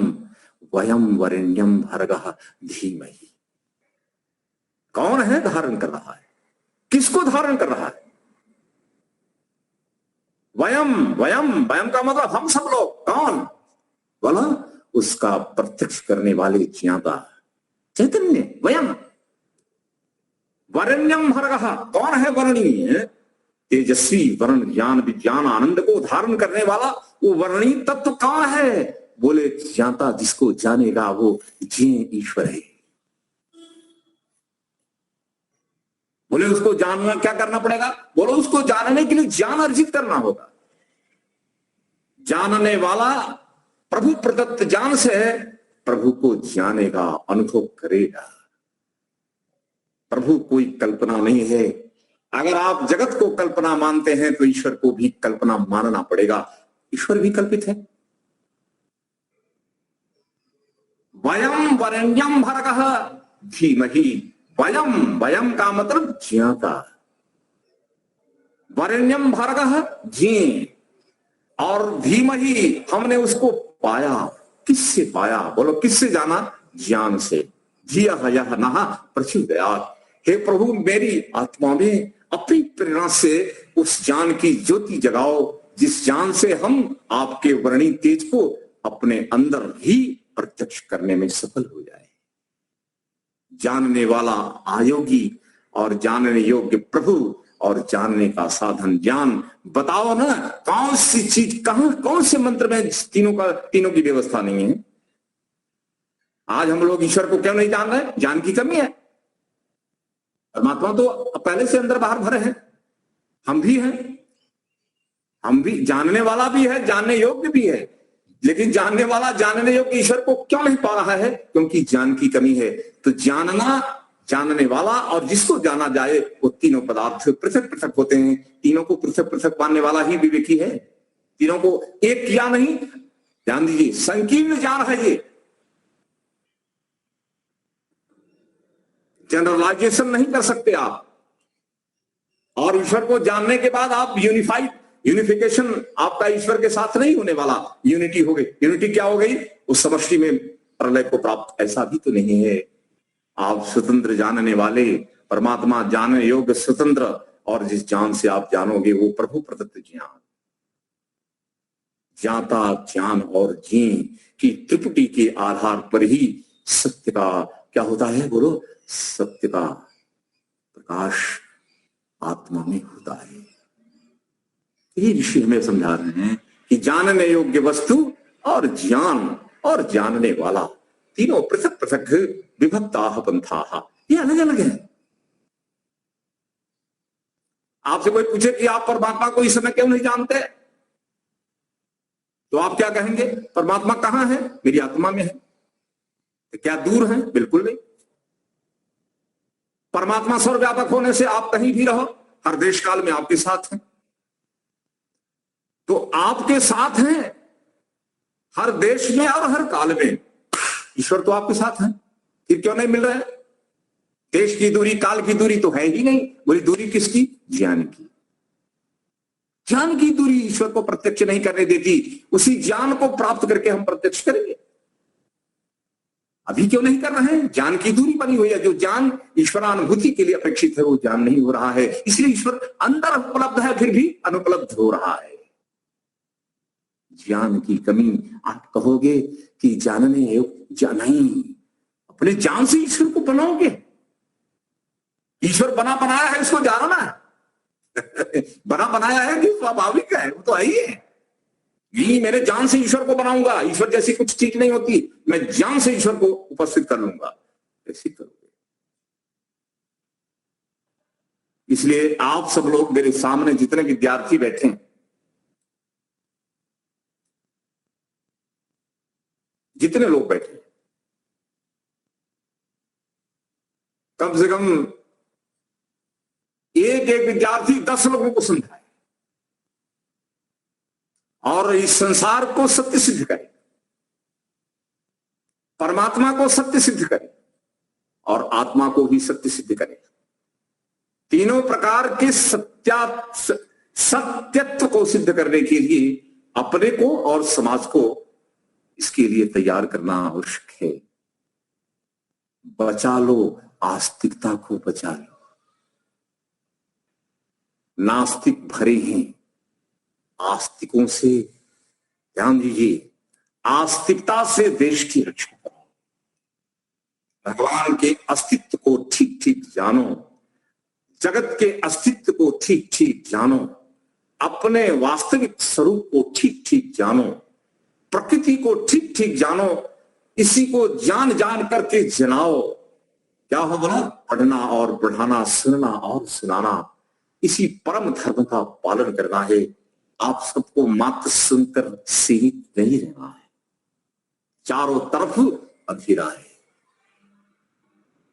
वयम वरेण्यम भर्गः धीमहि। कौन है धारण कर रहा है? किसको धारण कर रहा है? वयम वयम वयम का मतलब हम सब लोग। कौन बोला? उसका प्रत्यक्ष करने वाले ज्ञाता चैतन्य वयम। वरेण्यम भर्गः, कौन है वर्णीय? तेजस्वी वर्ण ज्ञान विज्ञान आनंद को धारण करने वाला वो वर्णीय तत्व कौन है? बोले ज्ञाता, जिसको जानेगा वो जिये ईश्वर है। बोले उसको जानना क्या करना पड़ेगा? बोलो उसको जानने के लिए ज्ञान अर्जित करना होगा। जानने वाला प्रभु प्रदत्त ज्ञान से प्रभु को जानेगा, अनुभव करेगा। प्रभु कोई कल्पना नहीं है। अगर आप जगत को कल्पना मानते हैं तो ईश्वर को भी कल्पना मानना पड़ेगा। ईश्वर भी कल्पित है। वयम वरेण्यम भर्गः धीमहि। वयम, वयम का मतलब ज्ञाता। वरेण्यम भर्गः जी, और धीमहि हमने उसको पाया। किससे पाया? बोलो किससे जाना? ज्ञान से। धिया यह नहा प्रचोदयात्। हे प्रभु, मेरी आत्मा में अपनी प्रेरणा से उस ज्ञान की ज्योति जगाओ, जिस ज्ञान से हम आपके वर्णी तेज को अपने अंदर ही प्रत्यक्ष करने में सफल हो जाए। जानने वाला आयोगी और जानने योग्य प्रभु और जानने का साधन ज्ञान। बताओ ना, कौन सी चीज कहां, कौन से मंत्र में तीनों की व्यवस्था नहीं है? आज हम लोग ईश्वर को क्यों नहीं जान रहे? ज्ञान की कमी है। परमात्मा तो पहले से अंदर बाहर भरे हैं। हम भी हैं, हम भी जानने वाला भी है, जानने योग्य भी है, लेकिन जानने वाला जानने योग्य ईश्वर को क्यों नहीं पा रहा है? क्योंकि ज्ञान की कमी है। तो जानना, जानने वाला और जिसको जाना जाए, वो तीनों पदार्थ पृथक पृथक होते हैं। तीनों को पृथक पृथक मानने वाला ही विवेकी है। तीनों को एक किया नहीं। ध्यान दीजिए, संकीर्ण ज्ञान है ये, जनरलाइजेशन नहीं कर सकते आप। और ईश्वर को जानने के बाद आप यूनिफिकेशन आपका ईश्वर के साथ नहीं होने वाला। यूनिटी हो गई। यूनिटी क्या हो गई? उस समष्टि में प्रलय को प्राप्त, ऐसा भी तो नहीं है। आप स्वतंत्र जानने वाले, परमात्मा जानने योग्य स्वतंत्र, और जिस ज्ञान से आप जानोगे वो प्रभु प्रदत्त ज्ञान। ज्ञाता, ज्ञान और जी की त्रिपुटी के आधार पर ही सत्य का क्या होता है? बोलो, सत्य का प्रकाश आत्मा में होता है। ये ऋषि हमें समझा रहे हैं कि जानने योग्य वस्तु और ज्ञान और जानने वाला, तीनों पृथक पृथक विभक्ताः पंथाः, ये अलग अलग है। आपसे कोई पूछे कि आप परमात्मा को इस समय क्यों नहीं जानते, तो आप क्या कहेंगे? परमात्मा कहां है? मेरी आत्मा में है। तो क्या दूर है? बिल्कुल नहीं। परमात्मा सर्वव्यापक होने से आप कहीं भी रहो, हर देश काल में आपके साथ हैं। तो आपके साथ हैं हर देश में और हर काल में। ईश्वर तो आपके साथ है, फिर क्यों नहीं मिल रहा है? देश की दूरी, काल की दूरी तो है ही नहीं। बोली दूरी किसकी? ज्ञान की। ज्ञान की दूरी ईश्वर को प्रत्यक्ष नहीं करने देती। उसी ज्ञान को प्राप्त करके हम प्रत्यक्ष करेंगे। अभी क्यों नहीं कर रहे हैं? ज्ञान की दूरी बनी हुई है। जो ज्ञान ईश्वरानुभूति के लिए अपेक्षित है वो ज्ञान नहीं हो रहा है। इसलिए ईश्वर अंदर उपलब्ध है, फिर भी अनुपलब्ध हो रहा है। ज्ञान की कमी। आप कहोगे कि जानने नहीं, अपने ज्ञान से ईश्वर को बनाओगे। ईश्वर बना बनाया है, इसको जानना है। बना बनाया है कि स्वाभाविक है, वो तो है ही है। यही मेरे ज्ञान से ईश्वर को बनाऊंगा। ईश्वर जैसी कुछ चीज नहीं होती, मैं ज्ञान से ईश्वर को उपस्थित कर लूंगा। ऐसी करोगे। इसलिए आप सब लोग मेरे सामने जितने विद्यार्थी बैठे हैं, जितने लोग बैठे, कम से कम एक एक विद्यार्थी 10 लोगों को समझाए और इस संसार को सत्य सिद्ध करे, परमात्मा को सत्य सिद्ध करे और आत्मा को भी सत्य सिद्ध करे। तीनों प्रकार के सत्यत्व को सिद्ध करने के लिए अपने को और समाज को इसके लिए तैयार करना आवश्यक है। बचा लो आस्तिकता को, बचा लो। नास्तिक भरे हैं आस्तिकों से। ध्यान दीजिए, आस्तिकता से देश की रक्षा करो। भगवान के अस्तित्व को ठीक ठीक जानो, जगत के अस्तित्व को ठीक ठीक जानो, अपने वास्तविक स्वरूप को ठीक ठीक जानो, प्रकृति को ठीक ठीक जानो। इसी को जान जान करके जनाओ। क्या हो बोला? पढ़ना और बढ़ाना, सुनना और सुनाना, इसी परम धर्म का पालन करना है। आप सबको मात्र सुनकर सीमित नहीं रहना है। चारों तरफ अंधेरा है।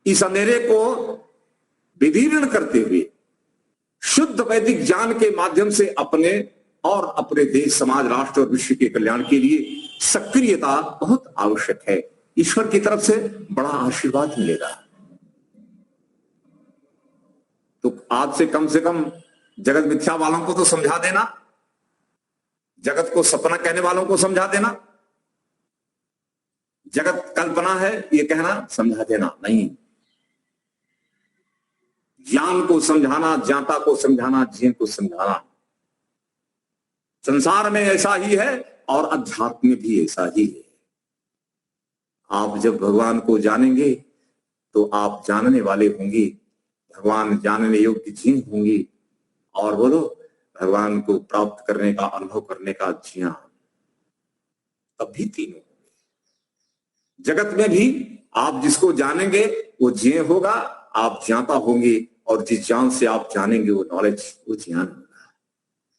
इस अंधेरे को विदीर्ण करते हुए शुद्ध वैदिक ज्ञान के माध्यम से अपने और अपने देश, समाज, राष्ट्र और विश्व के कल्याण के लिए सक्रियता बहुत आवश्यक है। ईश्वर की तरफ से बड़ा आशीर्वाद मिलेगा। तो आज से कम जगत मिथ्या वालों को तो समझा देना, जगत को सपना कहने वालों को समझा देना, जगत कल्पना है ये कहना समझा देना नहीं। ज्ञान को समझाना, ज्ञाता को समझाना, जीवन को समझाना। संसार में ऐसा ही है और अध्यात्म में भी ऐसा ही है। आप जब भगवान को जानेंगे तो आप जानने वाले होंगे, भगवान जानने योग्य जीव होंगे और बोलो भगवान को प्राप्त करने का, अनुभव करने का ज्ञान। तब भी तीनों होंगे। जगत में भी आप जिसको जानेंगे वो ज्ञ होगा, आप ज्ञाता होंगे, और जिस ज्ञान से आप जानेंगे वो नॉलेज, वो ज्ञान होगा।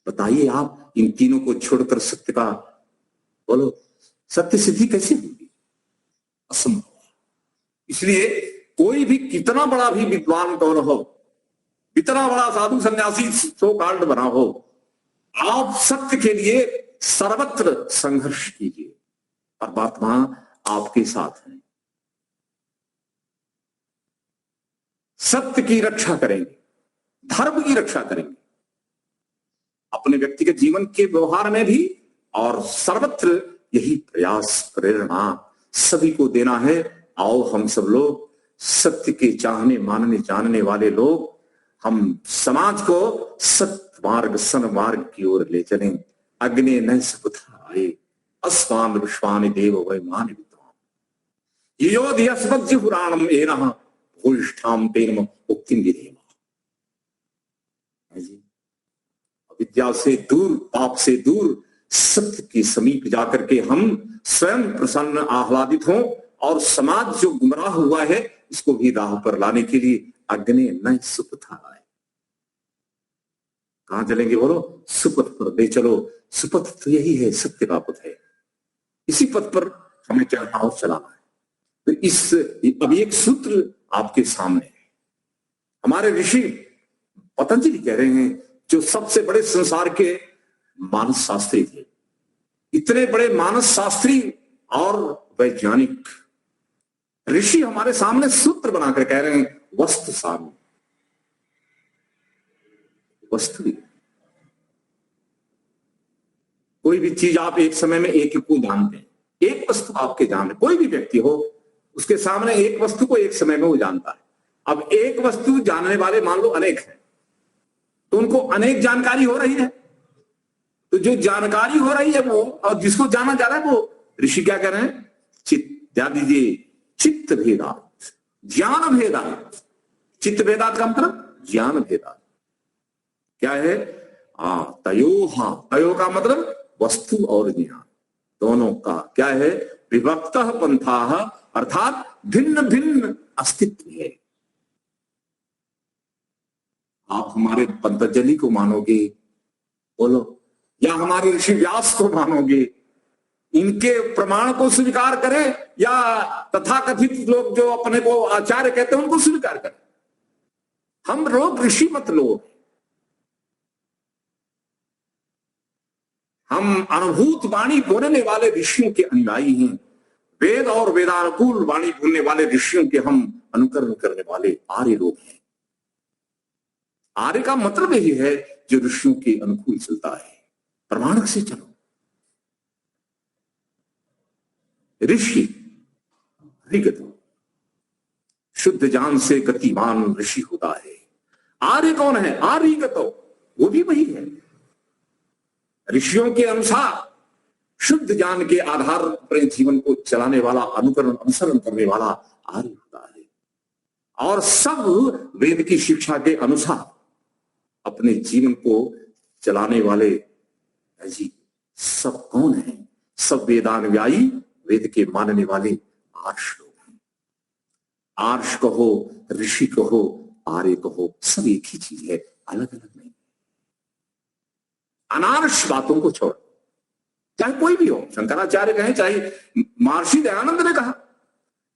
बताइए आप इन तीनों को छोड़कर सत्य का, बोलो सत्य सिद्धि कैसे होगी? असंभव। इसलिए कोई भी कितना बड़ा भी विद्वान कौन हो, कितना बड़ा साधु सन्यासी सो काल्ड बना हो, आप सत्य के लिए सर्वत्र संघर्ष कीजिए। परमात्मा आपके साथ है। सत्य की रक्षा करेंगे, धर्म की रक्षा करेंगे, अपने व्यक्तिगत जीवन के व्यवहार में भी, और सर्वत्र यही प्रयास, प्रेरणा सभी को देना है। आओ हम सब लोग सत्य के चाहने, मानने, जानने वाले लोग, हम समाज को सत्य मार्ग, सन्मार्ग की ओर ले चलें। अग्नि न सुपथाए अस्मान विश्वानि देव वैमान विद्वान योधियस्मज्ज पुराणम एनः भूयिष्ठाम तेन मुक्तिं विधेम। अविद्या से दूर, पाप से दूर, सत्य के समीप जाकर के हम स्वयं प्रसन्न, आह्लादित हों, और समाज जो गुमराह हुआ है उसको भी राह पर लाने के लिए अग्नि न सुपथाए। कहां चलेंगे बोलो? सुपथ पर ले चलो। सुपथ तो यही है, सत्य का पथ है। इसी पथ पर हमें चलना और चलाना है। तो अब एक सूत्र आपके सामने है। हमारे ऋषि पतंजलि कह रहे हैं, जो सबसे बड़े संसार के मानस शास्त्री थे, इतने बड़े मानस शास्त्री और वैज्ञानिक ऋषि हमारे सामने सूत्र बनाकर कह रहे हैं, वस्तु सामी, वस्तु। कोई भी चीज आप एक समय में एक को जानते हैं। एक वस्तु आपके जान, कोई भी व्यक्ति हो उसके सामने एक वस्तु को एक समय में वो जानता है। अब एक वस्तु जानने वाले मान लो अनेक हैं, तो उनको अनेक जानकारी हो रही है। तो जो जानकारी हो रही है वो, और जिसको जाना जा रहा है वो, ऋषि क्या कह रहे हैं? चित्त ध्यान दीजिए, चित्त भेदात, ज्ञान भेदात। चित्त भेदात का मतलब ज्ञान भेदात क्या है? तयोहा, तयो का मतलब वस्तु और ज्ञान दोनों का क्या है? विभक्तः पंथाः, अर्थात भिन्न भिन्न अस्तित्व है। आप हमारे पतंजलि को मानोगे बोलो, या हमारे ऋषि व्यास को मानोगे, इनके प्रमाण को स्वीकार करें, या तथाकथित लोग जो अपने को आचार्य कहते हैं उनको स्वीकार करें। हम लोग ऋषि मत लोग, हम अनुभूत वाणी बोलने वाले ऋषियों के अनुयायी हैं। वेद और वेदानुकूल वाणी बोलने वाले ऋषियों के हम अनुकरण करने वाले आर्य लोग हैं। आर्य का मतलब यही है जो ऋषियों के अनुकूल चलता है। प्रमाणक से चलो। ऋषि ऋगत, शुद्ध ज्ञान से गतिमान ऋषि होता है। आर्य कौन है? आर्यगत, वो भी वही है। ऋषियों के अनुसार शुद्ध ज्ञान के आधार पर जीवन को चलाने वाला, अनुकरण, अनुसरण करने वाला आर्य होता है। और सब वेद की शिक्षा के अनुसार अपने जीवन को चलाने वाले जी सब कौन है? सब वेदानुयायी, वेद के मानने वाले आर्ष लोग हैं। आर्ष कहो, ऋषि कहो, आर्य कहो, सब एक ही चीज है, अलग अलग नहीं। अनावश्यक बातों को छोड़, चाहे कोई भी हो। शंकराचार्य कहे, चाहे महर्षि दयानंद ने कहा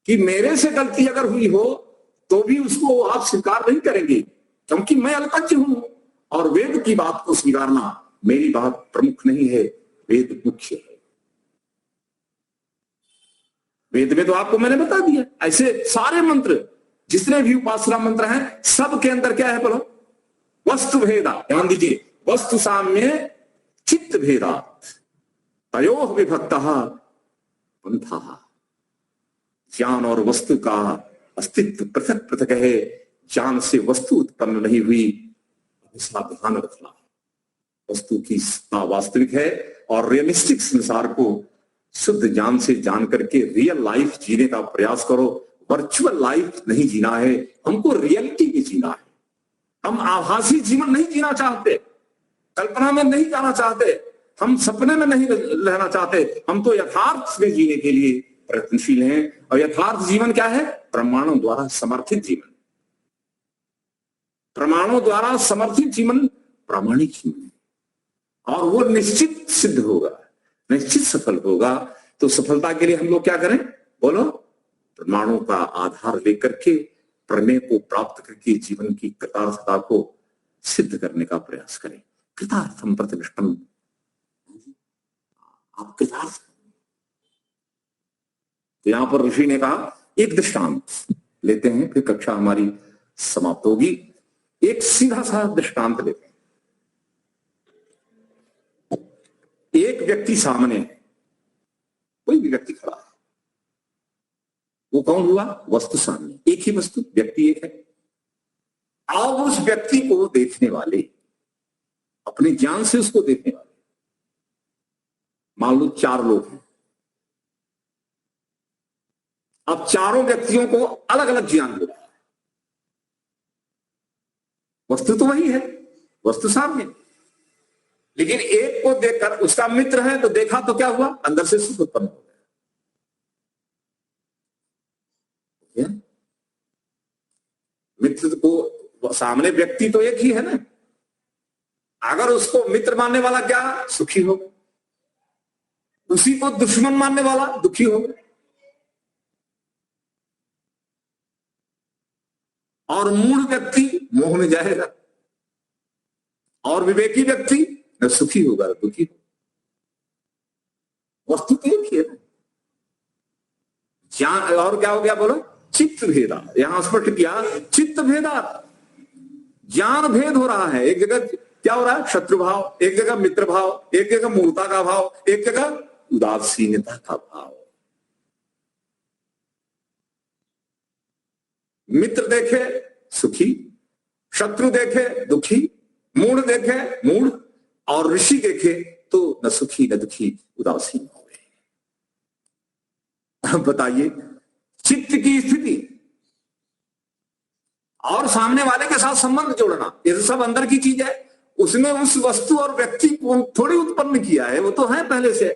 कि मेरे से गलती अगर हुई हो तो भी उसको आप स्वीकार नहीं करेंगे, क्योंकि मैं अल्पज्ञ हूं और वेद की बात को स्वीकारना मेरी बात प्रमुख नहीं है, वेद मुख्य है। वेद में तो आपको मैंने बता दिया। ऐसे सारे मंत्र, जितने भी उपासना मंत्र हैं, सब के अंदर क्या है बोलो? वस्तु भेदा। ध्यान दीजिए, वस्तु साम्य चित्त भेदा तयोः विभक्तः पंथः। ज्ञान और वस्तु का अस्तित्व पृथक पृथक है, ज्ञान से वस्तु उत्पन्न नहीं हुई, ऐसा ध्यान रखना। वस्तु की वास्तविक है और रियलिस्टिक संसार को शुद्ध ज्ञान से जान करके रियल लाइफ जीने का प्रयास करो। वर्चुअल लाइफ नहीं जीना है, हमको रियलिटी में जीना है। हम आभासी जीवन नहीं जीना चाहते, कल्पना में नहीं जाना चाहते, हम सपने में नहीं रहना चाहते, हम तो यथार्थ में जीने के लिए प्रयत्नशील हैं। और यथार्थ जीवन क्या है? प्रमाणों द्वारा समर्थित जीवन। प्रमाणों द्वारा समर्थित जीवन प्रामाणिक जीवन है और वो निश्चित सिद्ध होगा, निश्चित सफल होगा। तो सफलता के लिए हम लोग क्या करें बोलो? प्रमाणों का आधार लेकर के प्रमेय को प्राप्त करके जीवन की कृतार्थता को सिद्ध करने का प्रयास करें। कृतार्थम प्रतिष्ठम, आप कृतार्थ। तो यहां पर ऋषि ने कहा, एक दृष्टांत लेते हैं, फिर कक्षा हमारी समाप्त होगी। एक सीधा सा दृष्टांत लेते हैं। एक व्यक्ति सामने है, कोई भी व्यक्ति खड़ा है, वो कौन हुआ? वस्तु सामने, एक ही वस्तु, व्यक्ति एक है। अब उस व्यक्ति को देखने वाले, अपने ज्ञान से उसको देखने वाले, मान लो 4 लोग हैं। अब चारों व्यक्तियों को अलग अलग ज्ञान हो रहा है। वस्तु तो वही है, वस्तु सामने, लेकिन एक को देखकर, उसका मित्र है तो देखा तो क्या हुआ? अंदर से सुख उत्पन्न हो गया। मित्र को, सामने व्यक्ति तो एक ही है ना, अगर उसको मित्र मानने वाला क्या? सुखी हो। उसी को दुश्मन मानने वाला दुखी हो। और मूढ़ व्यक्ति मोह में जाएगा और विवेकी व्यक्ति न सुखी होगा न दुखी होगा। वस्तु तो एक ही है ना। ज्ञान और क्या हो गया बोलो? चित्त भेदा। यहां स्पष्ट किया, चित्त भेदा, ज्ञान भेद हो रहा है। एक जगह क्या हो रहा है? शत्रु भाव, एक जगह मित्र भाव, एक जगह मूर्ता का भाव, एक जगह उदासीनता का भाव। मित्र देखे सुखी, शत्रु देखे दुखी, मूढ़ देखे मूढ़, और ऋषि देखे तो न सुखी न दुखी, उदासीन हो गए। अब बताइए, चित्त की स्थिति और सामने वाले के साथ संबंध जोड़ना, ये सब अंदर की चीज है। उसने उस वस्तु और व्यक्ति को थोड़ी उत्पन्न किया है, वो तो है पहले से।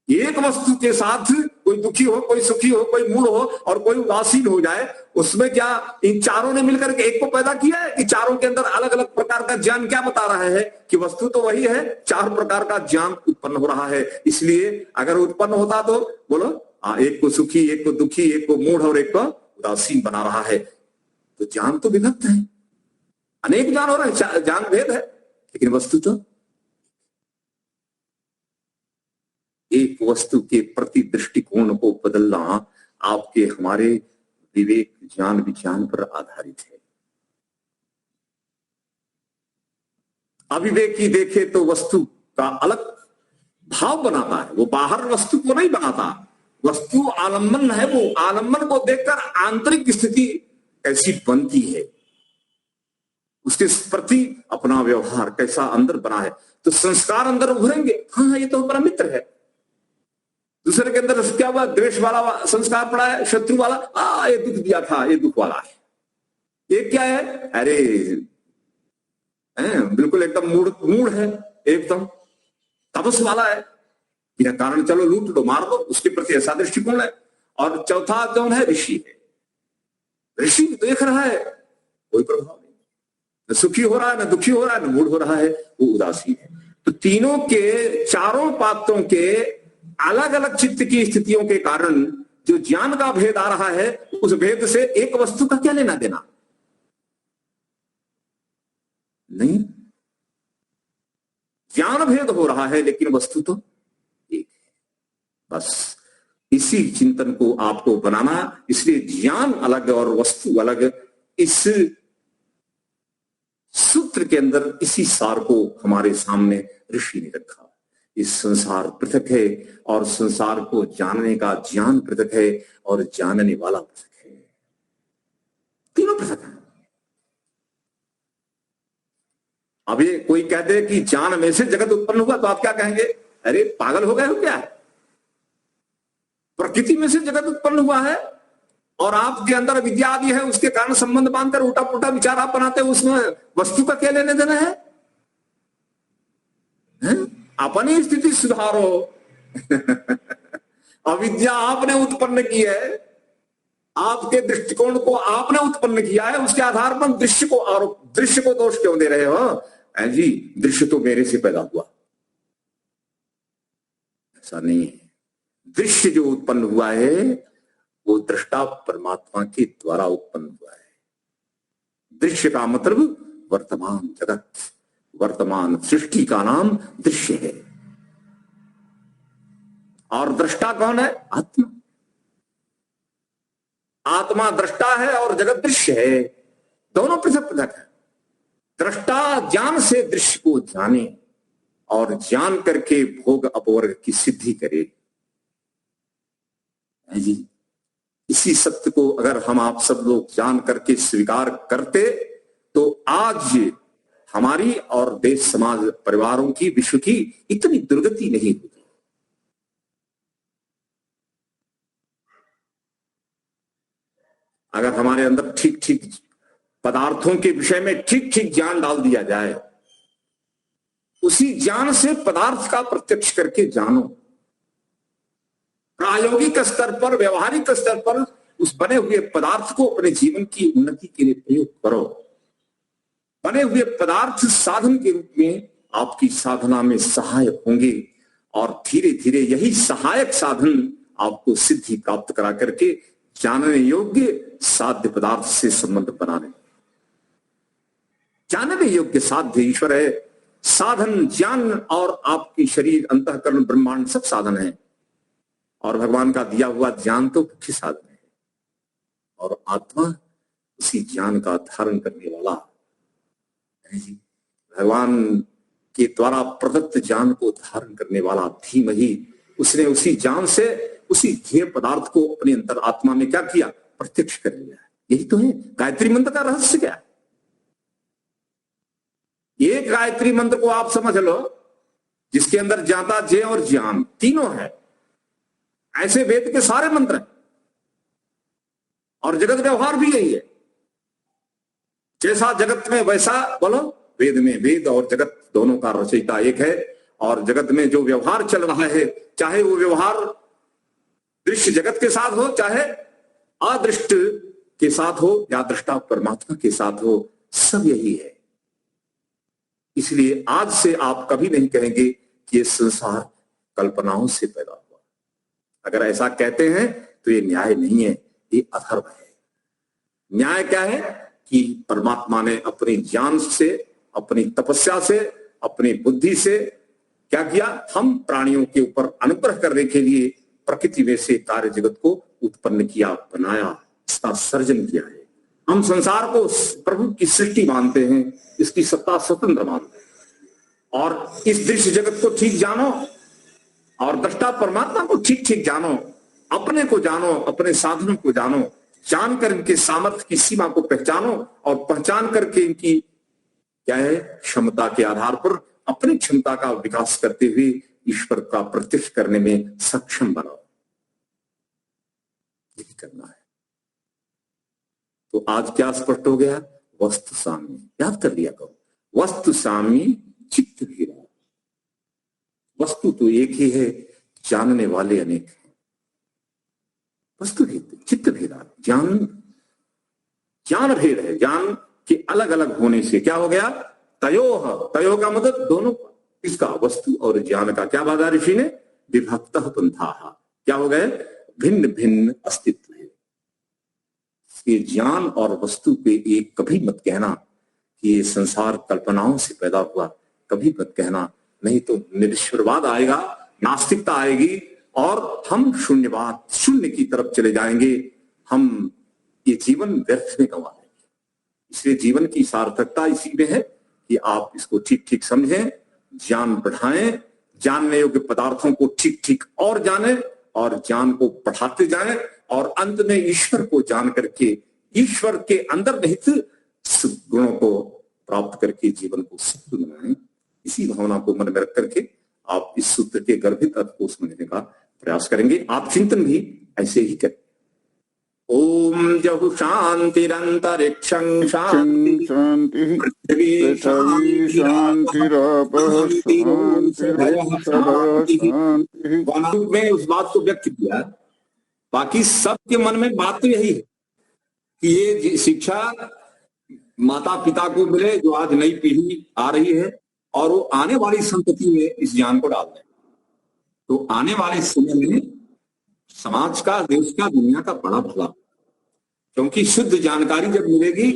एक वस्तु के साथ कोई दुखी हो, कोई सुखी हो, कोई मूढ़ हो और कोई उदासीन हो जाए, उसमें क्या इन चारों ने मिलकर के एक को पैदा किया है? कि चारों के अंदर अलग अलग प्रकार का ज्ञान क्या बता रहा है? कि वस्तु तो वही है, 4 प्रकार का ज्ञान उत्पन्न हो रहा है। इसलिए अगर उत्पन्न होता तो बोलो, एक को सुखी, एक को दुखी, एक को मूढ़ और एक को उदासीन बना रहा है। तो ज्ञान तो विभक्त है, अनेक ज्ञान हो रहे हैं, ज्ञान भेद है, लेकिन वस्तु तो एक वस्तु के प्रति दृष्टिकोण को बदलना आपके हमारे विवेक, ज्ञान, विज्ञान पर आधारित है। अविवेकी देखे तो वस्तु का अलग भाव बनाता है, वो बाहर वस्तु को नहीं बनाता। वस्तु आलंबन है, वो आलंबन को देखकर आंतरिक स्थिति कैसी बनती है, उसके प्रति अपना व्यवहार कैसा अंदर बना है, तो संस्कार अंदर उभरेंगे। हाँ, ये तो हमारा मित्र है। दूसरे के अंदर क्या हुआ? द्वेष वाला संस्कार पड़ा है, शत्रु वाला, ये दुख दिया था, ये दुख वाला है। ये क्या है? अरे बिल्कुल एकदम मूड है, एकदम तपस वाला है, बिना कारण चलो लूट लो, मार दो, उसके प्रति ऐसा दृष्टिकोण है। और चौथा कौन है? ऋषि है। ऋषि देख रहा है, कोई प्रभाव नहीं। न सुखी हो रहा है, न दुखी हो रहा है, न मूढ़ हो रहा है, वो उदासीन है। तो तीनों के, चारों पात्रों के अलग अलग चित्त की स्थितियों के कारण जो ज्ञान का भेद आ रहा है, उस भेद से एक वस्तु का क्या लेना देना? नहीं, ज्ञान भेद हो रहा है लेकिन वस्तु तो एक है। बस इसी चिंतन को आपको बनाना, इसलिए ज्ञान अलग और वस्तु अलग, इस सूत्र के अंदर इसी सार को हमारे सामने ऋषि ने रखा। इस संसार पृथक है और संसार को जानने का ज्ञान पृथक है और जानने वाला पृथक है, तीनों पृथक है। अब ये कोई कहते हैं कि ज्ञान में से जगत उत्पन्न हुआ, तो आप क्या कहेंगे? अरे पागल हो गए हो क्या? प्रकृति में से जगत उत्पन्न हुआ है और आपके अंदर विद्या आदि है, उसके कारण संबंध बांधकर उल्टा पुल्टा विचार आप बनाते हो, उसमें वस्तु का क्या लेने देना है? अपनी स्थिति सुधारो। अविद्या आपने उत्पन्न की है, आपके दृष्टिकोण को आपने उत्पन्न किया है, उसके आधार पर दृश्य को दोष क्यों दे रहे हो? जी दृश्य तो मेरे से पैदा हुआ, ऐसा नहीं है। दृश्य जो उत्पन्न हुआ है वो दृष्टा परमात्मा के द्वारा उत्पन्न हुआ है। दृश्य का मतलब वर्तमान जगत, वर्तमान सृष्टि का नाम दृश्य है। और दृष्टा कौन है? आत्मा। आत्मा दृष्टा है और जगत दृश्य है, दोनों पृथक पृथक है। दृष्टा ज्ञान से दृश्य को जाने और जान करके भोग अपवर्ग की सिद्धि करे। जी इसी सत्य को अगर हम आप सब लोग जान करके स्वीकार करते तो आज हमारी और देश समाज परिवारों की, विश्व की इतनी दुर्गति नहीं होती। अगर हमारे अंदर ठीक ठीक पदार्थों के विषय में ठीक ठीक ज्ञान डाल दिया जाए, उसी ज्ञान से पदार्थ का प्रत्यक्ष करके जानो, प्रायोगिक स्तर पर, व्यवहारिक स्तर पर उस बने हुए पदार्थ को अपने जीवन की उन्नति के लिए प्रयोग करो। बने हुए पदार्थ साधन के रूप में आपकी साधना में सहायक होंगे और धीरे धीरे यही सहायक साधन आपको सिद्धि प्राप्त करा करके जानने योग्य साध्य पदार्थ से संबंध बनाने। जानने योग्य साध्य ईश्वर है, साधन ज्ञान और आपकी शरीर, अंतःकरण, ब्रह्मांड सब साधन है और भगवान का दिया हुआ ज्ञान तो मुख्य साधन है। और आत्मा उसी ज्ञान का धारण करने वाला है जी। भगवान के द्वारा प्रदत्त ज्ञान को धारण करने वाला धीमहि, उसने उसी ज्ञान से उसी ध्येय पदार्थ को अपने अंतर आत्मा में क्या किया? प्रत्यक्ष कर लिया। यही तो है गायत्री मंत्र का रहस्य। क्या है? एक गायत्री मंत्र को आप समझ लो जिसके अंदर ज्ञाता, जय और ज्ञान तीनों है। ऐसे वेद के सारे मंत्र हैं और जगत व्यवहार भी यही है। जैसा जगत में वैसा बोलो वेद में, वेद और जगत दोनों का रचयिता एक है। और जगत में जो व्यवहार चल रहा है, चाहे वो व्यवहार दृश्य जगत के साथ हो, चाहे अदृष्ट के साथ हो या दृष्टा परमात्मा के साथ हो, सब यही है। इसलिए आज से आप कभी नहीं कहेंगे कि ये संसार कल्पनाओं से पैदा हुआ। अगर ऐसा कहते हैं तो ये न्याय नहीं है, ये अधर्म है। न्याय क्या है कि परमात्मा ने अपने ज्ञान से, अपनी तपस्या से, अपनी बुद्धि से क्या किया? हम प्राणियों के ऊपर अनुग्रह करने के लिए प्रकृति में से कार्य जगत को उत्पन्न किया, बनाया, इसका सर्जन किया है। हम संसार को प्रभु की सृष्टि मानते हैं, इसकी सत्ता स्वतंत्र मानते हैं। और इस दृश्य जगत को ठीक जानो और दृष्टा परमात्मा को ठीक ठीक जानो, अपने को जानो, अपने साधनों को जानो, जानकर इनके सामर्थ्य की सीमा को पहचानो और पहचान करके इनकी क्या है क्षमता के आधार पर अपनी क्षमता का विकास करते हुए ईश्वर का प्रत्यक्ष करने में सक्षम बनाओ। यही करना है। तो आज क्या स्पष्ट हो गया? वस्तु साम्य याद कर लिया करो। वस्तु साम्य चित्त भेदा। वस्तु तो एक ही है, जानने वाले अनेक हैं। वस्तु भेद, चित्त भेदा, ज्ञान भेद है। ज्ञान कि अलग अलग होने से क्या हो गया, तयोह, तयोह का मतलब दोनों, इसका वस्तु और ज्ञान का क्या बाधा ऋषि ने, विभक्त पंथा, क्या हो गए, भिन्न भिन्न अस्तित्व है। ये ज्ञान और वस्तु पे एक कभी मत कहना कि ये संसार कल्पनाओं से पैदा हुआ, कभी मत कहना, नहीं तो निरीश्वरवाद आएगा, नास्तिकता आएगी और हम शून्यवाद, शून्य की तरफ चले जाएंगे, हम ये जीवन व्यर्थ में गंवा देंगे। इसलिए जीवन की सार्थकता इसी में है कि आप इसको ठीक ठीक समझें, ज्ञान बढ़ाएं, जानने योग्य पदार्थों को ठीक ठीक और जानें और ज्ञान को बढ़ाते जाएं और अंत में ईश्वर को जान करके ईश्वर के अंदर निहित गुणों को प्राप्त करके जीवन को सफल बनाएं। इसी भावना को मन में रख करके आप इस सूत्र के गर्भित अर्थ को समझने का प्रयास करेंगे। आप चिंतन भी ऐसे ही करें। ओम जहु शांतिरंतरिक्षं शांति पृथ्वी शांति में उस बात को व्यक्त किया। बाकी सबके मन में बात तो यही है कि ये शिक्षा माता पिता को मिले जो आज नई पीढ़ी आ रही है और वो आने वाली संतति में इस ज्ञान को डाल दें, तो आने वाले समय में समाज का, देश का, दुनिया का बड़ा भला, क्योंकि शुद्ध जानकारी जब मिलेगी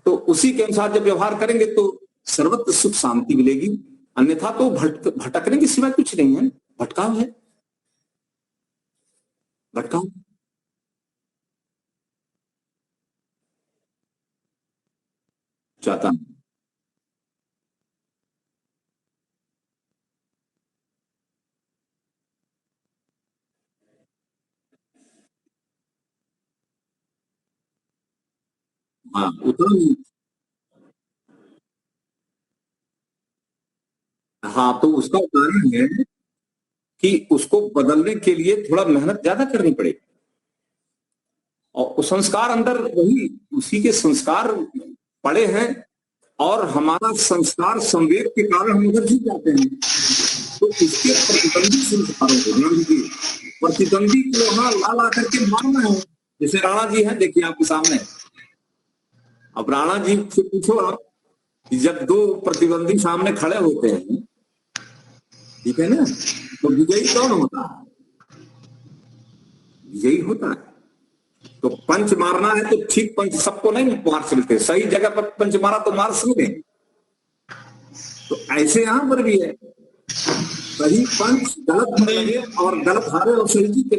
तो उसी के अनुसार जब व्यवहार करेंगे तो सर्वत्र सुख शांति मिलेगी। अन्यथा तो भटकने के सिवा कुछ नहीं है, भटकाव है, भटकाव। चाहता हूं हाँ उतना नहीं। हाँ तो उसका कारण है कि उसको बदलने के लिए थोड़ा मेहनत ज्यादा करनी पड़ेगी और संस्कार अंदर वही उसी के संस्कार पड़े हैं और हमारा संस्कार संवेग के कारण हम उधर झुक जाते हैं। तो इसके प्रतिद्वंदी संस्कारों को, प्रतिद्वंदी को वहां ला ला करके मारना है। जैसे राणा जी हैं, देखिए आपके सामने, अब राणा जी से पूछो आप कि जब दो प्रतिद्वंदी सामने खड़े होते हैं, ठीक है ना, तो विजयी कौन होता है? विजयी होता है। तो पंच मारना है तो ठीक पंच सबको नहीं मार सकते, सही जगह पर पंच मारा तो मार सकते। तो ऐसे यहां पर भी है, सही पंच गलत लगे और गलत हारे और सही जीते।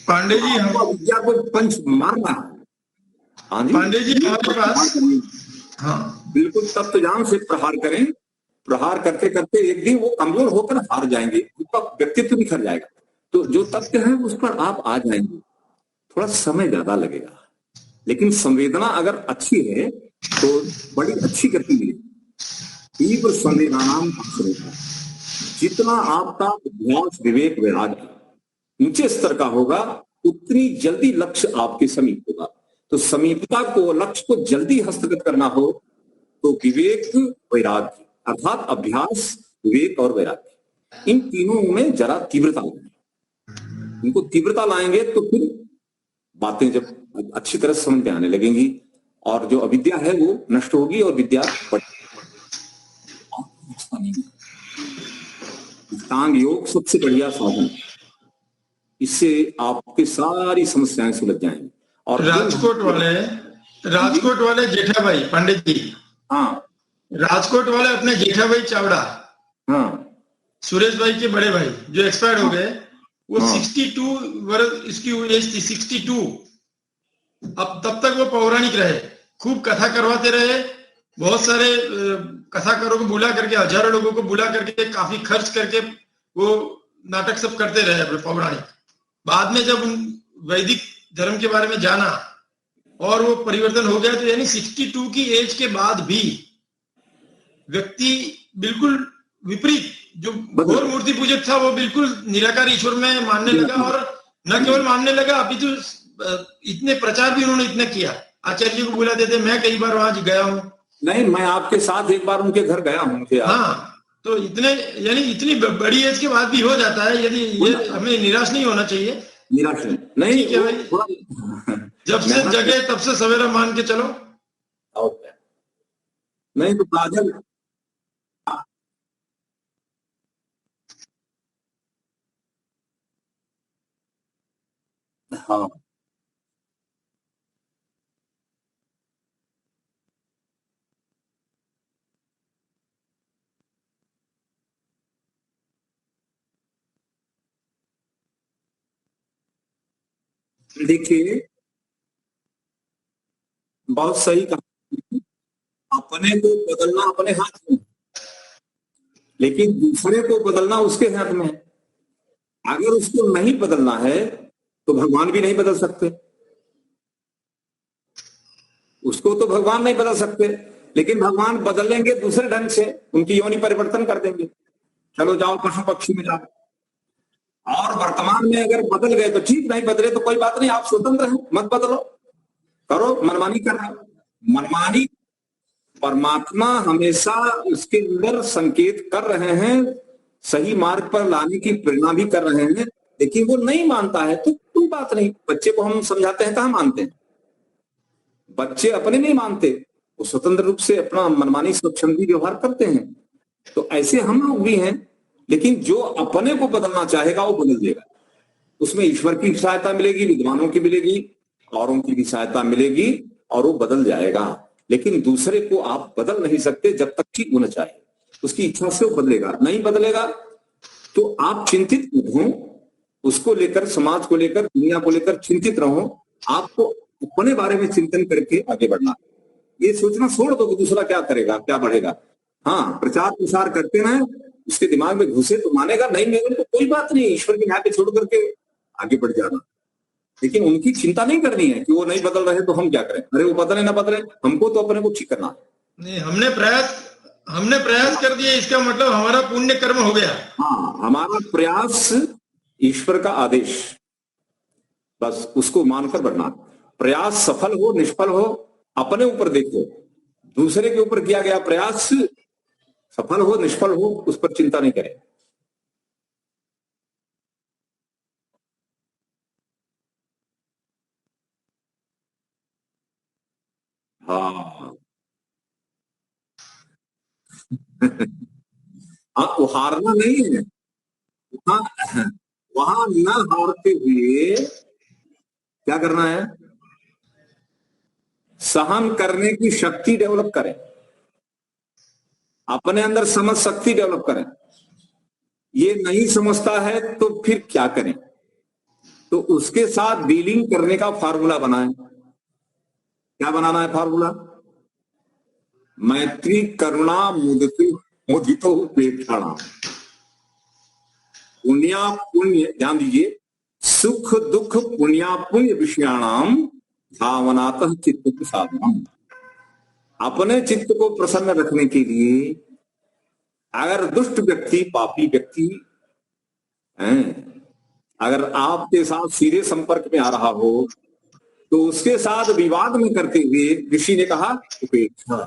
पांडे जी हमको विद्या को पंच मारना है। हाँ जी पांडे जी हमारे पास, हाँ बिल्कुल तत्वज्ञान से प्रहार करें। प्रहार करते करते एक दिन वो कमजोर होकर हार जाएंगे, उनका व्यक्तित्व बिखर जाएगा। तो जो तथ्य है उस पर आप आ जाएंगे, थोड़ा समय ज्यादा लगेगा, लेकिन संवेदना अगर अच्छी है तो बड़ी अच्छी गति मिलेगी। तीव्र संवेदनानाम अक्षरेखा, जितना आपका अभ्यास विवेक वैराग्य ऊंचे स्तर का होगा उतनी जल्दी लक्ष्य आपके समीप होगा। तो समीपता को, लक्ष्य को जल्दी हस्तगत करना हो तो विवेक वैराग्य अर्थात अभ्यास, विवेक और वैराग्य, इन तीनों में जरा तीव्रता लाएंगे। इनको तीव्रता लाएंगे तो फिर बातें जब अच्छी तरह समझ में आने लगेंगी और जो अविद्या है वो नष्ट होगी और विद्या टांग योग सबसे बढ़िया साधन, इससे आपकी सारी समस्याएं सुलझ जाएंगी। और राजकोट वाले जेठा भाई पंडित जी, हाँ राजकोट वाले अपने जेठा भाई चावड़ा, हाँ सुरेश भाई के बड़े भाई जो एक्सपायर हो गए, वो 62 वर्ष इसकी एज थी, 62। अब तब तक वो पौराणिक रहे, खूब कथा करवाते रहे, बहुत सारे कथाकारों को बुला करके, हजारों लोगों को बुला करके, काफी खर्च करके वो नाटक सब करते रहे अपने पौराणिक। बाद में जब वैदिक धर्म के बारे में जाना और वो परिवर्तन हो गया, तो यानी 62 की एज के बाद भी व्यक्ति बिल्कुल विपरीत, जो घोर मूर्ति पूजक था वो बिल्कुल निराकार ईश्वर में मानने लगा, और न केवल मानने लगा, अभी तो इतने प्रचार भी उन्होंने इतना किया, आचार्य को बुला देते। मैं कई बार वहां गया हूँ। नहीं, मैं आपके साथ एक बार उनके घर गया हूँ। हाँ, तो इतने यानी इतनी बड़ी एज के बाद भी हो जाता है, यदि ये हमें निराश नहीं होना चाहिए। निराश नहीं है भाई, जब से जगे तब से सवेरा मान के चलो। नहीं तो काजल, हाँ देखिए, बहुत सही कहा। अपने को बदलना अपने हाथ में, लेकिन दूसरे को बदलना उसके हाथ में है। अगर उसको नहीं बदलना है तो भगवान भी नहीं बदल सकते, उसको तो भगवान नहीं बदल सकते, लेकिन भगवान बदलेंगे दूसरे ढंग से, उनकी योनि परिवर्तन कर देंगे। चलो जाओ पशु पक्षी में जाओ, और वर्तमान में अगर बदल गए तो ठीक, नहीं बदले तो कोई बात नहीं, आप स्वतंत्र हैं, मत बदलो, करो मनमानी करना। मनमानी, परमात्मा हमेशा उसके अंदर संकेत कर रहे हैं, सही मार्ग पर लाने की प्रेरणा भी कर रहे हैं, लेकिन वो नहीं मानता है तो कोई बात नहीं। बच्चे को हम समझाते हैं, कहाँ मानते हैं, बच्चे अपने नहीं मानते, वो स्वतंत्र रूप से अपना मनमानी स्वच्छंदी व्यवहार करते हैं। तो ऐसे हम लोग भी हैं, लेकिन जो अपने को बदलना चाहेगा वो बदल देगा। उसमें ईश्वर की सहायता मिलेगी, विद्वानों की मिलेगी, औरों की भी सहायता मिलेगी, और वो बदल जाएगा। लेकिन दूसरे को आप बदल नहीं सकते जब तक कि वो न चाहे, उसकी इच्छा से वो बदलेगा, नहीं बदलेगा तो आप चिंतित मत हो, उसको लेकर, समाज को लेकर, दुनिया को लेकर चिंतित रहो। आपको अपने बारे में चिंतन करके आगे बढ़ना, ये सोचना छोड़ दो कि दूसरा क्या करेगा, क्या बढ़ेगा। हाँ, प्रचार प्रसार करते रहे, उसके दिमाग में घुसे तो मानेगा, नहीं मिले तो कोई बात नहीं, ईश्वर के न्याय पे छोड़ करके आगे बढ़ जाना। लेकिन उनकी चिंता नहीं करनी है कि वो नहीं बदल रहे तो हम क्या करें, अरे वो बदले ना बदले, हमको तो अपने को ठीक करना है। नहीं, हमने प्रयास कर दिया, इसका मतलब हमारा पुण्य कर्म हो गया। हाँ, हमारा प्रयास ईश्वर का आदेश, बस उसको मानकर बढ़ना। प्रयास सफल हो निष्फल हो अपने ऊपर देखो, दूसरे के ऊपर किया गया प्रयास सफल हो निष्फल हो उस पर चिंता नहीं करें। हाँ हाँ, वो हारना नहीं है, वहां वहां न हारते हुए क्या करना है, सहन करने की शक्ति डेवलप करें, अपने अंदर समझ शक्ति डेवलप करें। ये नहीं समझता है तो फिर क्या करें, तो उसके साथ डीलिंग करने का फार्मूला बनाएं। क्या बनाना है फार्मूला, मैत्री करुणा मुदितो मुदितो उपेक्षाणाम, पुण्या पुण्य, ध्यान दीजिए, सुख दुख पुण्या पुण्य विषयाणाम भावनातः चित्त प्रसादनम। अपने चित्त को प्रसन्न रखने के लिए अगर दुष्ट व्यक्ति, पापी व्यक्ति हैं, अगर आपके साथ सीधे संपर्क में आ रहा हो तो उसके साथ विवाद में करते हुए ऋषि ने कहा उपेक्षा।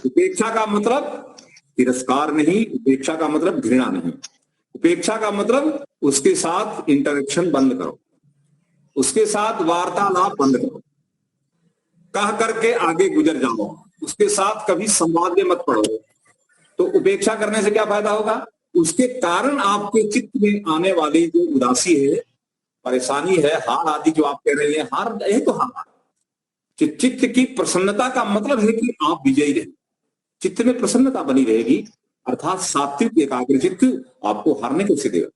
उपेक्षा का मतलब तिरस्कार नहीं, उपेक्षा का मतलब घृणा नहीं, उपेक्षा का मतलब उसके साथ इंटरेक्शन बंद करो, उसके साथ वार्तालाप बंद करो, कह करके आगे गुजर जाओ, उसके साथ कभी संवाद में मत पड़ो। तो उपेक्षा करने से क्या फायदा होगा, उसके कारण आपके चित्त में आने वाली जो उदासी है, परेशानी है, हार आदि जो आप कह रहे हैं, हार है तो हार, चित्त की प्रसन्नता का मतलब है कि आप विजयी रहे, चित्त में प्रसन्नता बनी रहेगी, अर्थात सात्विक एकाग्र चित्त आपको हारने को देगा।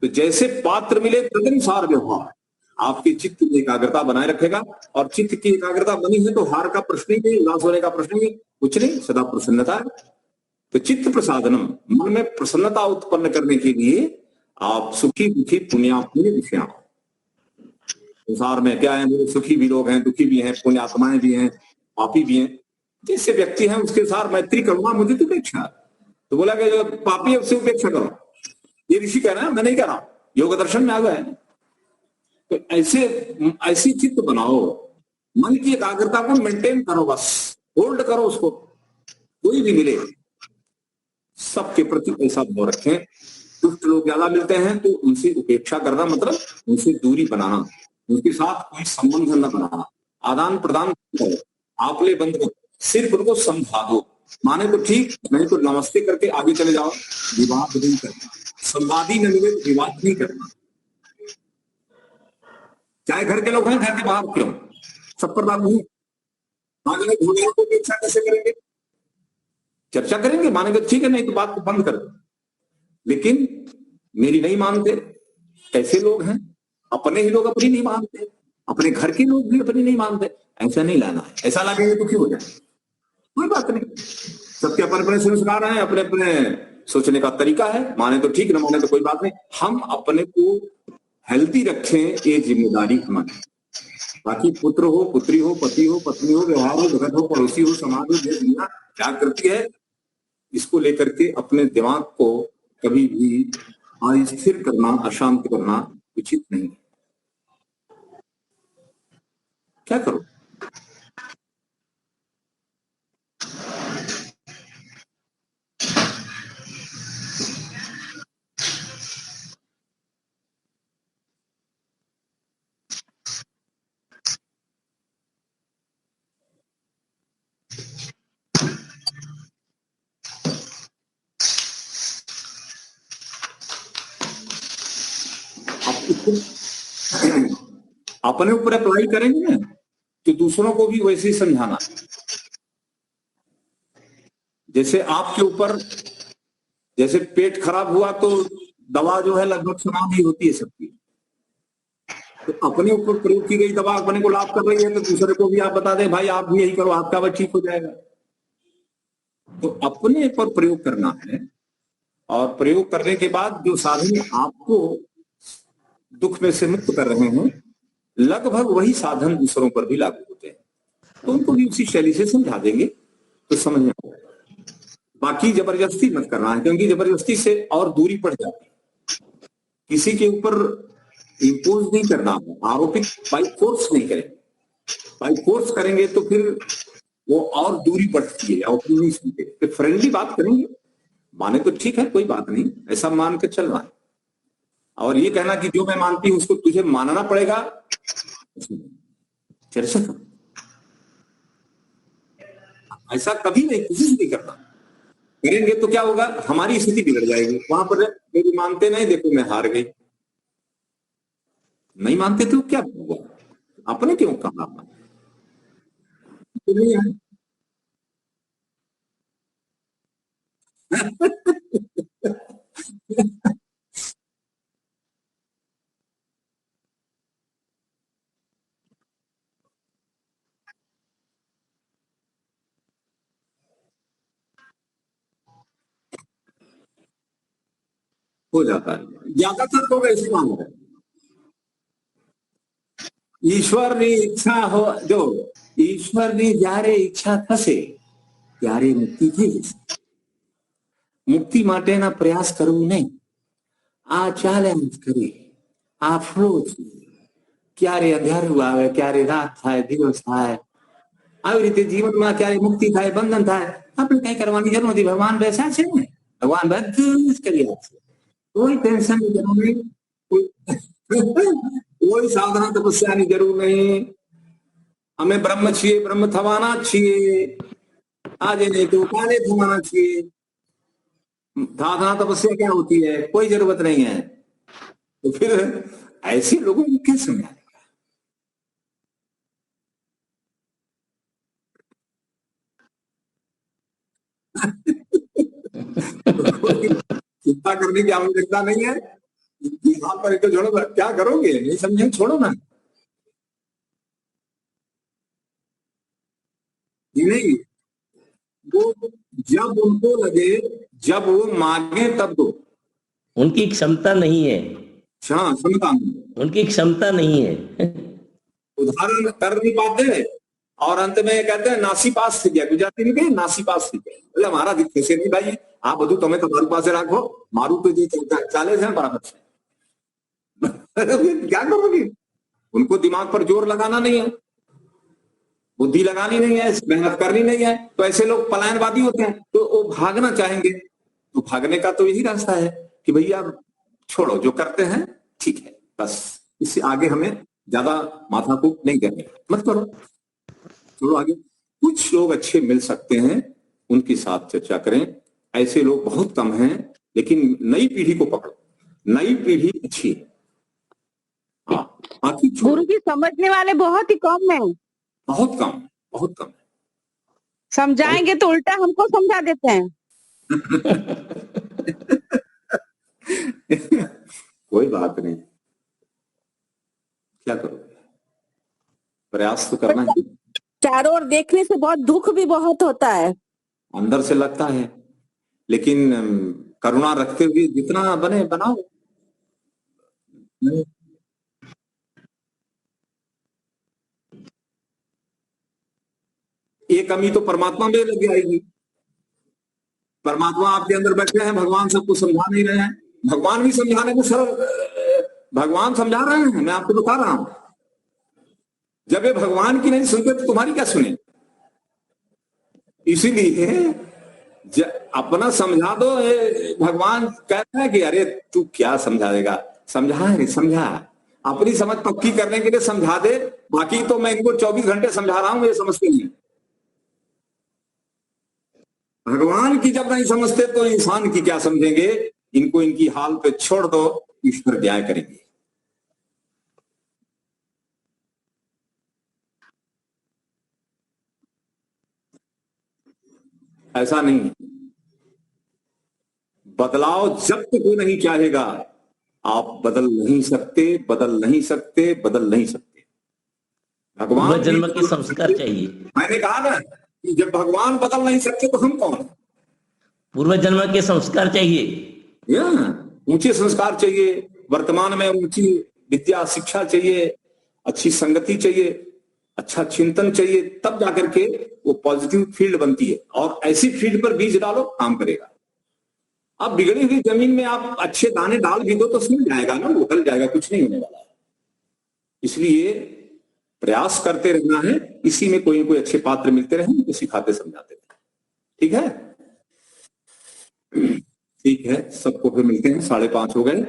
तो जैसे पात्र मिले तदनुसार व्यवहार, आपकी चित्त की एकाग्रता बनाए रखेगा, और चित्त की एकाग्रता बनी है तो हार का प्रश्न ही नहीं, उदास होने का प्रश्न ही कुछ नहीं, सदा प्रसन्नता है। तो चित्त प्रसादनम, मन में प्रसन्नता उत्पन्न करने के लिए आप सुखी दुखी पुण्या पुण्य विषया, संसार में क्या है, सुखी भी लोग हैं, दुखी भी हैं, पुण्यात्माएं भी हैं, पापी भी हैं, जैसे व्यक्ति हैं उसके साथ मैत्री करुणा मुदित उपेक्षा। तो बोला कि जो पापी है उससे उपेक्षा करो, ये ऋषि कह रहे हैं, मैं नहीं कह रहा हूं, योग दर्शन में आ गए। तो ऐसे ऐसी चित्त बनाओ, मन की एकाग्रता को मेंटेन करो, बस होल्ड करो उसको, कोई भी मिले सबके प्रति ऐसा भाव रखें। दुष्ट लोग ज्यादा मिलते हैं तो उनसे उपेक्षा करना मतलब उनसे दूरी बनाना, उनके साथ कोई संबंध न बनाना, आदान प्रदान करो, आपले बंद करो, सिर्फ उनको समझा दो, माने तो ठीक, नहीं तो नमस्ते करके आगे चले जाओ। विवाद नहीं करना, संवादी न मिले तो विवाद नहीं करना, चाहे घर के लोग हैं, घर के बाहर क्यों, सब पर लागू है। आगे घोड़े को चर्चा कैसे करेंगे, चर्चा करेंगे, मानेंगे ठीक है, नहीं तो बात को बंद कर दो। लेकिन मेरी नहीं मानते, ऐसे लोग हैं, अपने ही लोग अपनी नहीं मानते, अपने घर के लोग भी अपनी नहीं मानते, ऐसा नहीं लाना है। ऐसा लगेंगे तो क्यों हो जाए, कोई बात नहीं, सबके अपने अपने संस्कार हैं, अपने अपने सोचने का तरीका है, माने तो ठीक, न माने तो कोई बात नहीं। हम अपने को हेल्थी रखें, ये जिम्मेदारी हमारी। बाकी पुत्र हो, पुत्री हो, पति हो, पत्नी हो, व्यवहार हो, जगत हो, पड़ोसी हो, समाज हो, जो दुनिया क्या करती है, इसको लेकर के अपने दिमाग को कभी भी अस्थिर करना, अशांत करना उचित नहीं। क्या करो, अपने ऊपर अप्लाई करेंगे ना तो दूसरों को भी वैसे ही समझाना। जैसे आपके ऊपर, जैसे पेट खराब हुआ तो दवा जो है लगभग समान ही होती है सबकी, तो अपने ऊपर प्रयोग की गई दवा अपने को लाभ कर रही है, तो दूसरे को भी आप बता दें भाई आप भी यही करो, आपका भी ठीक हो जाएगा। तो अपने पर प्रयोग करना है, और प्रयोग करने के बाद जो साधन आपको दुख में से मुक्त कर रहे हैं, लगभग वही साधन दूसरों पर भी लागू होते हैं, तो उनको भी उसी शैली से समझा देंगे तो समझ में आएगा। बाकी जबरदस्ती मत करना है, क्योंकि जबरदस्ती से और दूरी पड़ जाती है। किसी के ऊपर इम्पोज नहीं करना, आरोपित बाई फोर्स नहीं करेंगे, बाई फोर्स करेंगे तो फिर वो और दूरी बढ़ती है, और नहीं सुनते, फिर फ्रेंडली बात करेंगे, माने तो ठीक है, कोई बात नहीं, ऐसा मान के चलना है। और ये कहना कि जो मैं मानती हूं उसको तुझे मानना पड़ेगा, चर्चा करो, ऐसा कभी नहीं, किसी से नहीं करना। करेंगे तो क्या होगा, हमारी स्थिति बिगड़ जाएगी। वहां पर मेरी मानते नहीं, देखो मैं हार गई, नहीं मानते तो क्या हुआ, अपने क्यों कहा तो नहीं है। हो जाता है, ज्यादातर लोग ऐसे मान रहे हैं। ઈશ્વરની ઈચ્છા हो, जो ईश्वરની જ્યારે ઈચ્છા થશે ત્યારે મુક્તિ થઈ જશે, મુક્તિ માટેના પ્રયાસ કરવું નહીં, આ ચાલ્યા જ કરે, આ ફ્લો છે, ક્યારે અંધારું આવે, ક્યારે રાત થાય, દિવસ થાય, આવી રીતે જીવનમાં ક્યારે મુક્તિ થાય, બંધન થાય, આપણે કઈ કરવાની જરૂર નથી, ભગવાન બેસા છે ને, ભગવાન બધું જ કરી આપશે, कोई टेंशन की जरूर नहीं, कोई साधना तपस्या की जरूर नहीं, हमें ब्रह्म छे, ब्रह्म थवाना छे, आज नहीं तो काले थवाना छे। साधना तपस्या क्या होती है, कोई जरूरत नहीं है, तो फिर ऐसे लोगों को क्या समझाएगा। चिंता करने की आवश्यकता नहीं है, यहाँ पर तो छोड़ो, क्या करोगे, नहीं समझे छोड़ो ना, नहीं वो जब उनको लगे, जब वो मांगे तब दो, उनकी क्षमता नहीं है, हाँ क्षमता, उनकी क्षमता नहीं है, उदाहरण कर नहीं पाते, और अंत में कहते हैं नासी पास थी गया, गुजराती में कहे नासी पास थी गया, मतलब हमारा कैसे नहीं भाई, આ બધું તમે તમારું પાસે રાખો, મારું તો જે ચાલે છે બરાબર છે। क्या करोगे, उनको दिमाग पर जोर लगाना नहीं है, बुद्धि लगानी नहीं है, मेहनत करनी नहीं है, तो ऐसे लोग पलायनवादी होते हैं, तो वो भागना चाहेंगे, तो भागने का तो यही रास्ता है कि भैया छोड़ो, जो करते हैं ठीक है, बस इससे आगे हमें ज्यादा माथा को नहीं करनी, मत करो, छोड़ो आगे। कुछ लोग अच्छे मिल सकते हैं, उनके साथ चर्चा करें। ऐसे लोग बहुत कम हैं, लेकिन नई पीढ़ी को पकड़ो, नई पीढ़ी अच्छी है। हाँ, बाकी गुरु जी समझने वाले बहुत ही कम है, बहुत कम, बहुत कम। समझाएंगे तो उल्टा हमको समझा देते हैं। कोई बात नहीं, क्या करोगे, प्रयास तो करना ही। चारों ओर देखने से बहुत दुख भी बहुत होता है, अंदर से लगता है, लेकिन करुणा रखते हुए जितना बने बनाओ। ये कमी तो परमात्मा में लग जाएगी। परमात्मा आपके अंदर बैठे हैं, भगवान सबको समझा नहीं रहे हैं। भगवान भी समझाने को सरल, भगवान समझा रहे हैं, मैं आपको बता रहा हूं। जब ये भगवान की नहीं सुनते तो तुम्हारी क्या सुने। इसीलिए अपना समझा दो। भगवान कहता है कि अरे तू क्या समझा देगा, समझा, अपनी समझ पक्की करने के लिए समझा दे। बाकी तो मैं इनको 24 घंटे समझा रहा हूं, ये समझते नहीं। भगवान की जब नहीं समझते तो इंसान की क्या समझेंगे। इनको इनकी हाल पे छोड़ दो, ईश्वर न्याय करेंगे। ऐसा नहीं, बदलाव जब तक वो नहीं चाहेगा, आप बदल नहीं सकते, बदल नहीं सकते, बदल नहीं सकते। भगवान पूर्व जन्म के संस्कार चाहिए। मैंने कहा ना कि जब भगवान बदल नहीं सकते तो हम कौन। पूर्व जन्म के संस्कार चाहिए, या ऊंचे संस्कार चाहिए, वर्तमान में ऊंची विद्या शिक्षा चाहिए, अच्छी संगति चाहिए, अच्छा चिंतन चाहिए, तब जाकर के वो पॉजिटिव फील्ड बनती है। और ऐसी फील्ड पर बीज डालो, काम करेगा। अब बिगड़ी हुई जमीन में आप अच्छे दाने डाल भी दो तो सूख जाएगा ना, वो गल जाएगा, कुछ नहीं होने वाला है। इसलिए प्रयास करते रहना है, इसी में कोई ना कोई अच्छे पात्र मिलते रहे तो सिखाते समझाते रहे। ठीक है, ठीक है, सबको फिर मिलते हैं। 5:30 हो गए।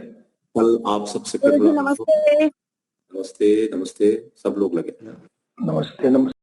कल आप सबसे फिर नमस्ते नमस्ते नमस्ते, सब लोग लगे। नमस्ते नमस्ते।